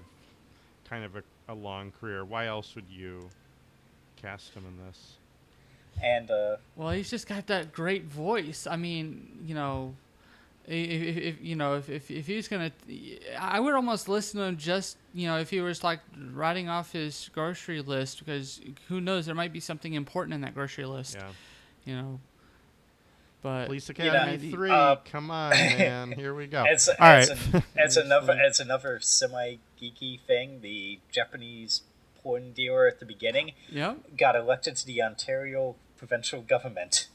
kind of a long career. Why else would you cast him in this? And well, he's just got that great voice. I mean, if he's gonna, I would almost listen to him just, if he was like writing off his grocery list, because who knows, there might be something important in that grocery list. Yeah. But Police Academy 3, come on, man, here we go. It's another semi-geeky thing. The Japanese porn dealer at the beginning got elected to the Ontario provincial government.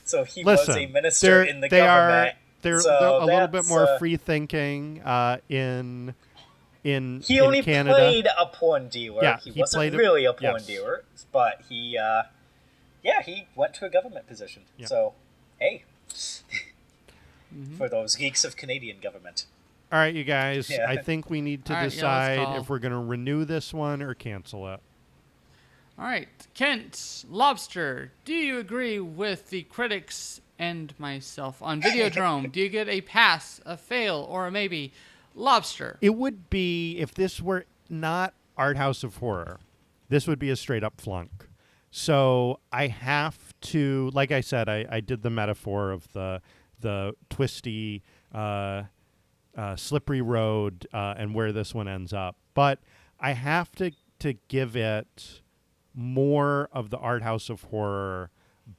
So he was a minister in the government. They're a little bit more free thinking in He only Canada. played a porn dealer. Yeah, he wasn't really a porn dealer, but he went to a government position. Yeah. So, hey, for those geeks of Canadian government. All right, you guys, I think we need to decide if we're going to renew this one or cancel it. All right, Kent, Lobster, do you agree with the critics and myself on Videodrome? Do you get a pass, a fail, or a maybe? Lobster. It would be, if this were not Arthouse of Horror, this would be a straight up flunk. So I have to, like I said, I did the metaphor of the twisty, slippery road and where this one ends up. But I have to give it more of the Arthouse of Horror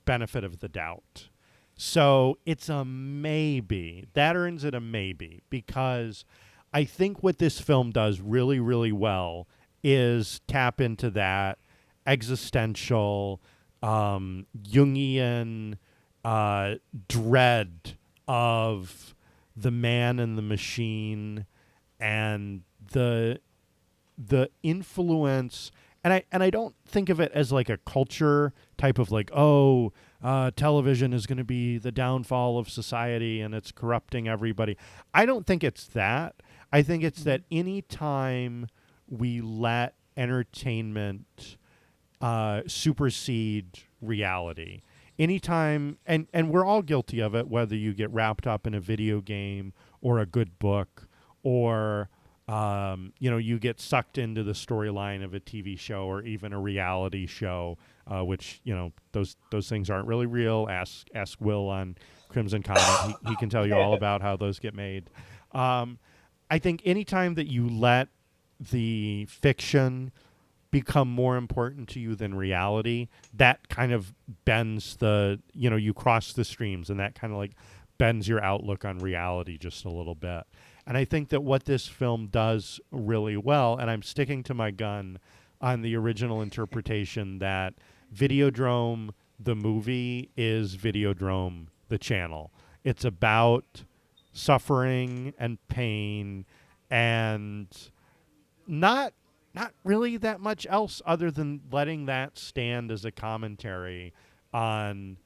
benefit of the doubt. So it's a maybe. That earns it a maybe, because I think what this film does really, really well is tap into that existential, Jungian dread of the man and the machine, and the the influence, and I don't think of it as like a culture type of like, television is going to be the downfall of society and it's corrupting everybody. I don't think it's that. I think it's that any time we let entertainment supersede reality, anytime, and we're all guilty of it, whether you get wrapped up in a video game or a good book, or you get sucked into the storyline of a TV show or even a reality show, which those things aren't really real. Ask Will on Crimson Comet; he can tell you all about how those get made. I think anytime that you let the fiction become more important to you than reality, that kind of bends you cross the streams, and that kind of like bends your outlook on reality just a little bit. And I think that what this film does really well, and I'm sticking to my gun on the original interpretation that Videodrome, the movie, is Videodrome, the channel. It's about suffering and pain and not really that much else other than letting that stand as a commentary on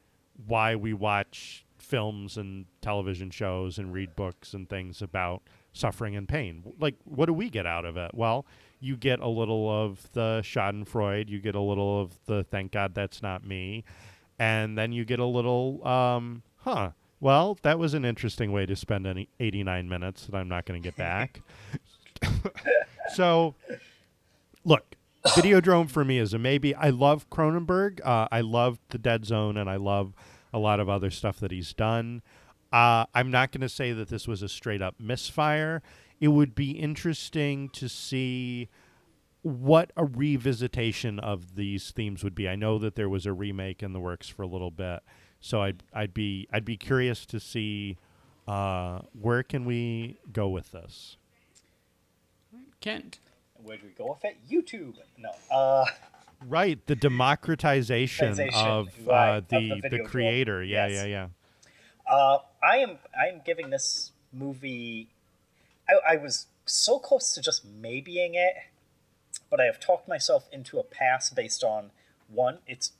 why we watch films and television shows and read books and things about suffering and pain. Like, what do we get out of it? Well, you get a little of the Schadenfreude, you get a little of the thank God that's not me, and then you get a little, well, that was an interesting way to spend 89 minutes that I'm not going to get back. So, look, Videodrome for me is a maybe. I love Cronenberg. I love The Dead Zone, and I love a lot of other stuff that he's done. I'm not going to say that this was a straight-up misfire. It would be interesting to see what a revisitation of these themes would be. I know that there was a remake in the works for a little bit, so I'd be curious to see where can we go with this. Kent, where do we go with it? YouTube. No. Right, the democratization of the creator. Yeah. I am giving this movie. I was so close to just maybeing it, but I have talked myself into a pass based on one, its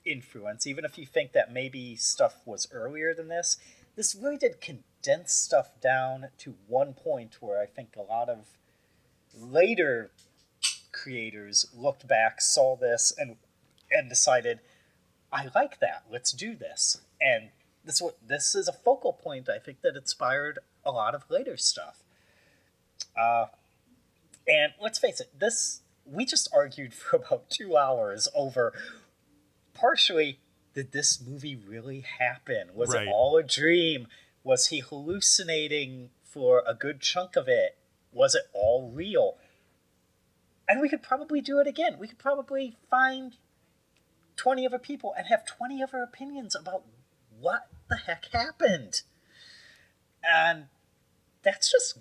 influence. Even if you think that maybe stuff was earlier than this really did condense stuff down to one point where I think a lot of later creators looked back, saw this, and decided, I like that. Let's do this. And this is a focal point, I think, that inspired a lot of later stuff. And let's face it, we just argued for about 2 hours over, partially, did this movie really happen? Was it all a dream? Was he hallucinating for a good chunk of it? Was it all real? And we could probably do it again. We could probably find 20 other people and have 20 other opinions about what the heck happened. And that's just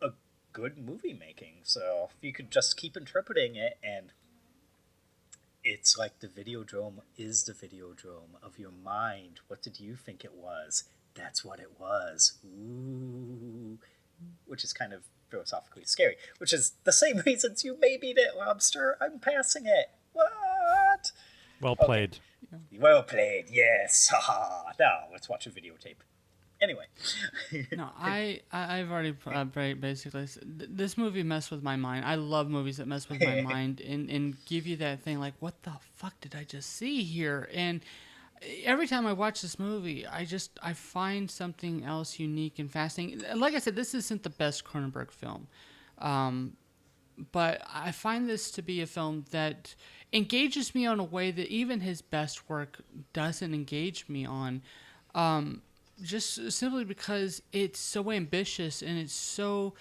a good movie making. So if you could just keep interpreting it, and it's like the Videodrome is the Videodrome of your mind. What did you think it was? That's what it was. Ooh. Which is kind of philosophically scary, which is the same reasons you may beat it, Lobster. I'm passing it. What? Well played. Okay. Well played, yes. Now, let's watch a videotape. Anyway. No, I've already basically... This movie messed with my mind. I love movies that mess with my mind and give you that thing like, what the fuck did I just see here? And every time I watch this movie, I find something else unique and fascinating. Like I said, this isn't the best Cronenberg film, but I find this to be a film that engages me on a way that even his best work doesn't engage me on, just simply because it's so ambitious and it's so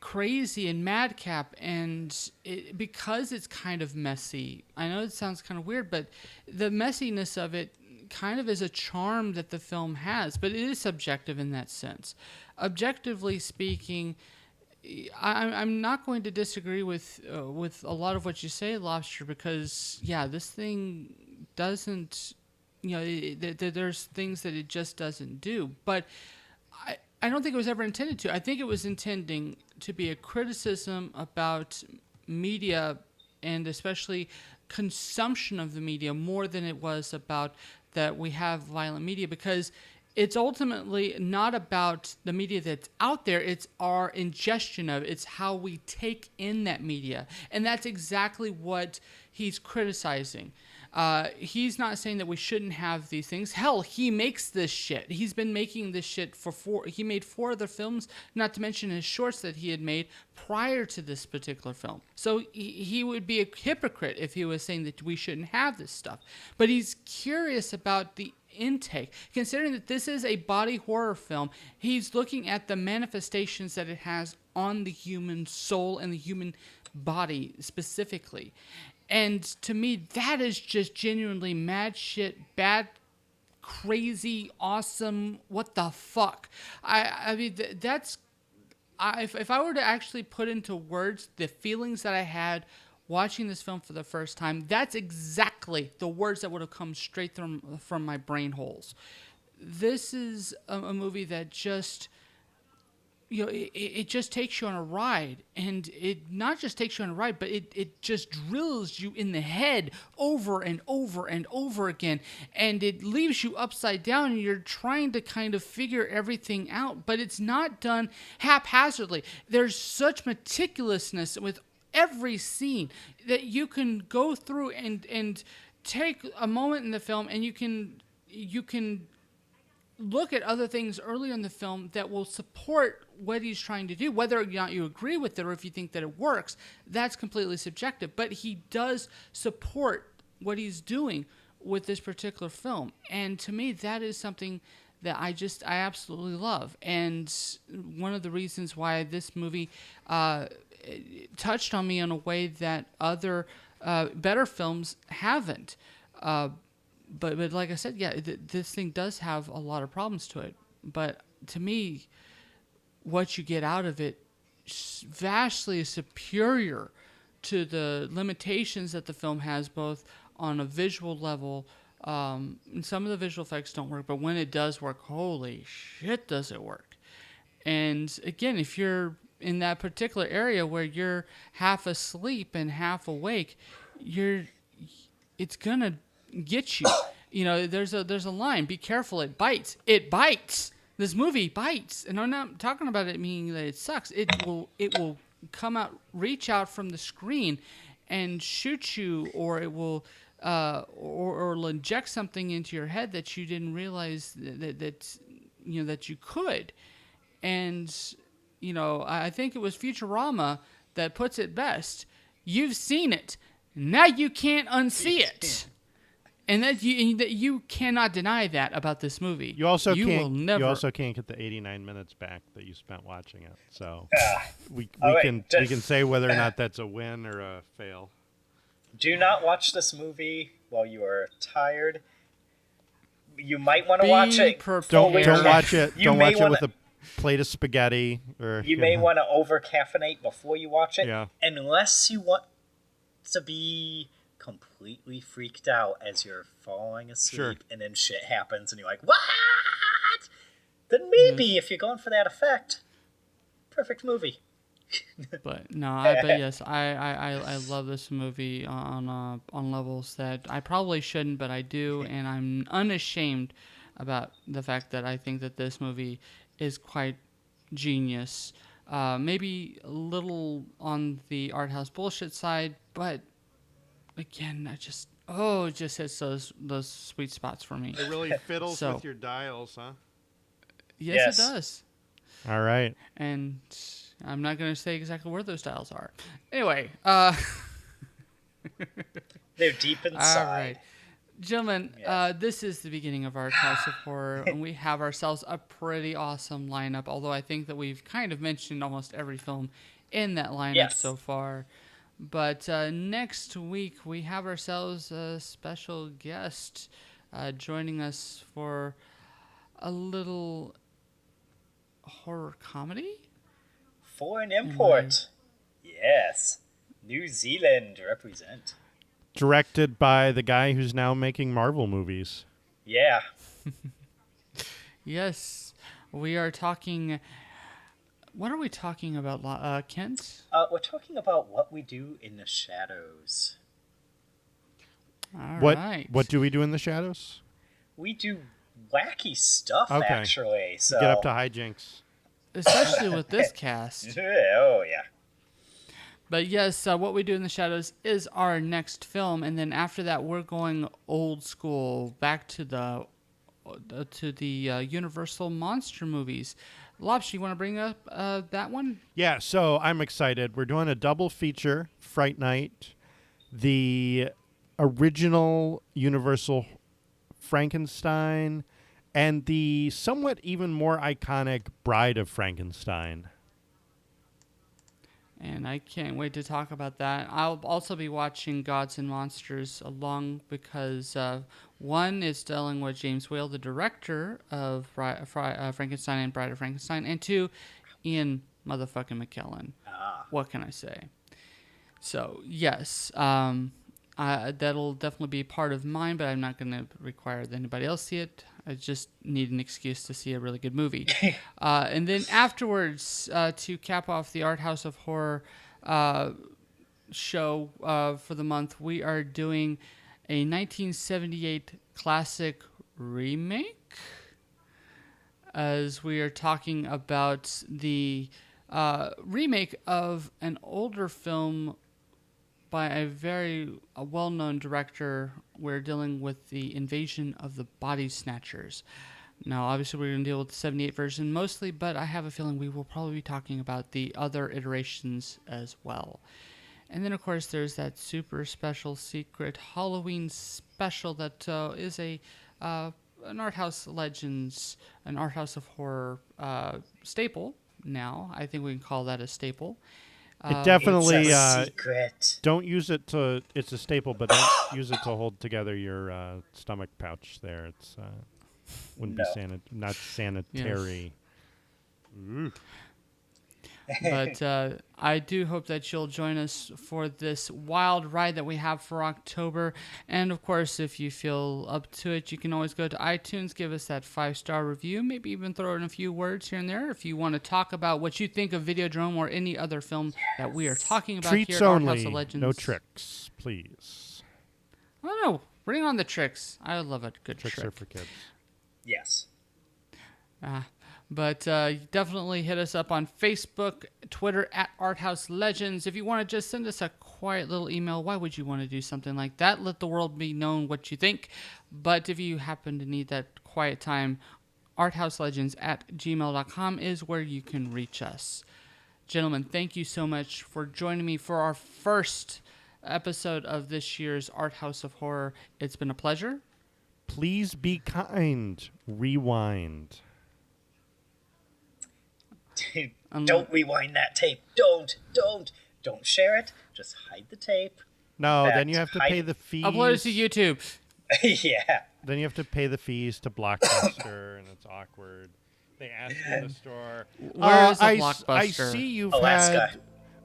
crazy and madcap, and because it's kind of messy. I know it sounds kind of weird, but the messiness of it kind of is a charm that the film has, but it is subjective in that sense. Objectively speaking, I'm not going to disagree with a lot of what you say, Lobster, because this thing doesn't, there's things that it just doesn't do. But I don't think it was ever intended to. I think it was intending to be a criticism about media and especially consumption of the media more than it was about that we have violent media, because it's ultimately not about the media that's out there. It's our ingestion of it. It's how we take in that media. And that's exactly what he's criticizing. He's not saying that we shouldn't have these things. Hell, he makes this shit. He's been making this shit he made 4 other films, not to mention his shorts that he had made prior to this particular film. So he would be a hypocrite if he was saying that we shouldn't have this stuff. But he's curious about the intake. Considering that this is a body horror film, he's looking at the manifestations that it has on the human soul and the human body specifically. And to me, that is just genuinely mad shit, bad, crazy, awesome, what the fuck. I mean, that's... If I were to actually put into words the feelings that I had watching this film for the first time, that's exactly the words that would have come straight from my brain holes. This is a movie that just... it just takes you on a ride, and it not just takes you on a ride, but it just drills you in the head over and over and over again, and it leaves you upside down, and you're trying to kind of figure everything out, but it's not done haphazardly. There's such meticulousness with every scene that you can go through and take a moment in the film, and you can look at other things early in the film that will support what he's trying to do. Whether or not you agree with it or if you think that it works, that's completely subjective. But he does support what he's doing with this particular film. And to me, that is something that I absolutely love. And one of the reasons why this movie touched on me in a way that other better films haven't. But like I said, yeah, this thing does have a lot of problems to it. But to me, what you get out of it vastly superior to the limitations that the film has, both on a visual level. And some of the visual effects don't work, but when it does work, holy shit, does it work. And again, if you're in that particular area where you're half asleep and half awake, it's gonna get you. There's a line, be careful, it bites. This movie bites. And I'm not talking about it meaning that it sucks. It will come out, reach out from the screen and shoot you, or it will or it'll inject something into your head that you didn't realize that you could. And I think it was Futurama that puts it best. You've seen it. Now you can't unsee it. And that you cannot deny that about this movie. You also can't get the 89 minutes back that you spent watching it. So we can say whether or not that's a win or a fail. Do not watch this movie while you are tired. You might want to watch it. Don't watch it. Don't watch it with a plate of spaghetti. Or you may want to over caffeinate before you watch it. Yeah. Unless you want to be completely freaked out as you're falling asleep, sure, and then shit happens and you're like, what? Then maybe if you're going for that effect, perfect movie. But no, yes, I love this movie on levels that I probably shouldn't, but I do, and I'm unashamed about the fact that I think that this movie is quite genius. Maybe a little on the art house bullshit side, but again, it just hits those sweet spots for me. It really fiddles with your dials, huh? Yes, it does. All right. And I'm not going to say exactly where those dials are. Anyway. They're deep inside. All right. Gentlemen, this is the beginning of Arthouse of Horror, and we have ourselves a pretty awesome lineup, although I think that we've kind of mentioned almost every film in that lineup so far. But next week, we have ourselves a special guest joining us for a little horror comedy? Foreign import. Yes. New Zealand represent. Directed by the guy who's now making Marvel movies. Yeah. Yes. We are talking... What are we talking about, Kent? We're talking about what we do in the shadows. All What right. What do we do in the shadows? We do wacky stuff, Okay. actually. So Get up to hijinks. Especially with this cast. Oh, yeah. But yes, what we do in the shadows is our next film, and then after that, we're going old school, back to the Universal monster movies. Lobster, you want to bring up that one? Yeah, so I'm excited. We're doing a double feature, Fright Night, the original Universal Frankenstein, and the somewhat even more iconic Bride of Frankenstein. And I can't wait to talk about that. I'll also be watching Gods and Monsters along because one is dealing with James Whale, the director of Frankenstein and Bride of Frankenstein, and two, Ian motherfucking McKellen. What can I say? So, yes, that'll definitely be part of mine, but I'm not going to require that anybody else see it. I just need an excuse to see a really good movie. And then afterwards, to cap off the Arthouse of Horror show for the month, we are doing a 1978 classic remake, as we are talking about the remake of an older film by a very well-known director. We're dealing with the Invasion of the Body Snatchers. Now, obviously, we're going to deal with the 78 version mostly, but I have a feeling we will probably be talking about the other iterations as well. And then, of course, there's that super special secret Halloween special that is an Arthouse Legends, an Arthouse of Horror staple now. I think we can call that a staple. It definitely It's a secret. don't use it to. It's a staple, but don't use it to hold together your stomach pouch. There, it's wouldn't be not sanitary. Yes. But I do hope that you'll join us for this wild ride that we have for October. And, of course, if you feel up to it, you can always go to iTunes, give us that 5-star review, maybe even throw in a few words here and there. If you want to talk about what you think of Videodrome or any other film that we are talking about Treats here at only, Arthouse of Legends. no tricks, please. Oh, no. Bring on the tricks. I love a good trick. Tricks are for kids. Yes. But definitely hit us up on Facebook, Twitter, at Arthouse Legends. If you want to just send us a quiet little email, why would you want to do something like that? Let the world be known what you think. But if you happen to need that quiet time, arthouselegends@gmail.com is where you can reach us. Gentlemen, thank you so much for joining me for our first episode of this year's Arthouse of Horror. It's been a pleasure. Please be kind. Rewind. Don't rewind that tape. Don't share it. Just hide the tape. No, Fact, then you have to pay the fees. Upload it to YouTube. Yeah. Then you have to pay the fees to Blockbuster, and it's awkward. They ask you in the store. Where is a I Blockbuster? see you've Alaska. had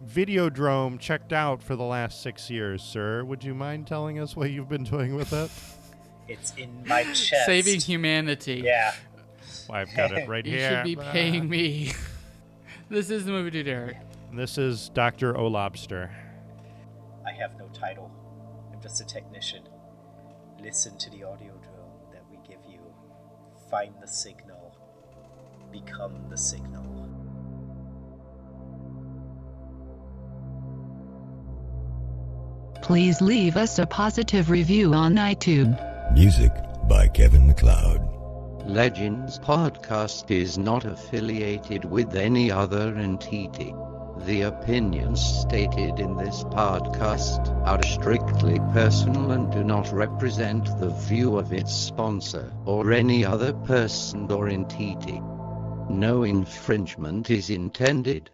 Videodrome checked out for the last 6 years, sir. Would you mind telling us what you've been doing with it? It's in my chest. Saving humanity. Yeah. Well, I've got it right You here. should be paying me. This is the MovieDude Eric. This is Dr. O Lobster. I have no title. I'm just a technician. Listen to the audio drone that we give you. Find the signal. Become the signal. Please leave us a positive review on iTunes. Music by Kevin MacLeod. Legends Podcast is not affiliated with any other entity. The opinions stated in this podcast are strictly personal and do not represent the view of its sponsor or any other person or entity. No infringement is intended.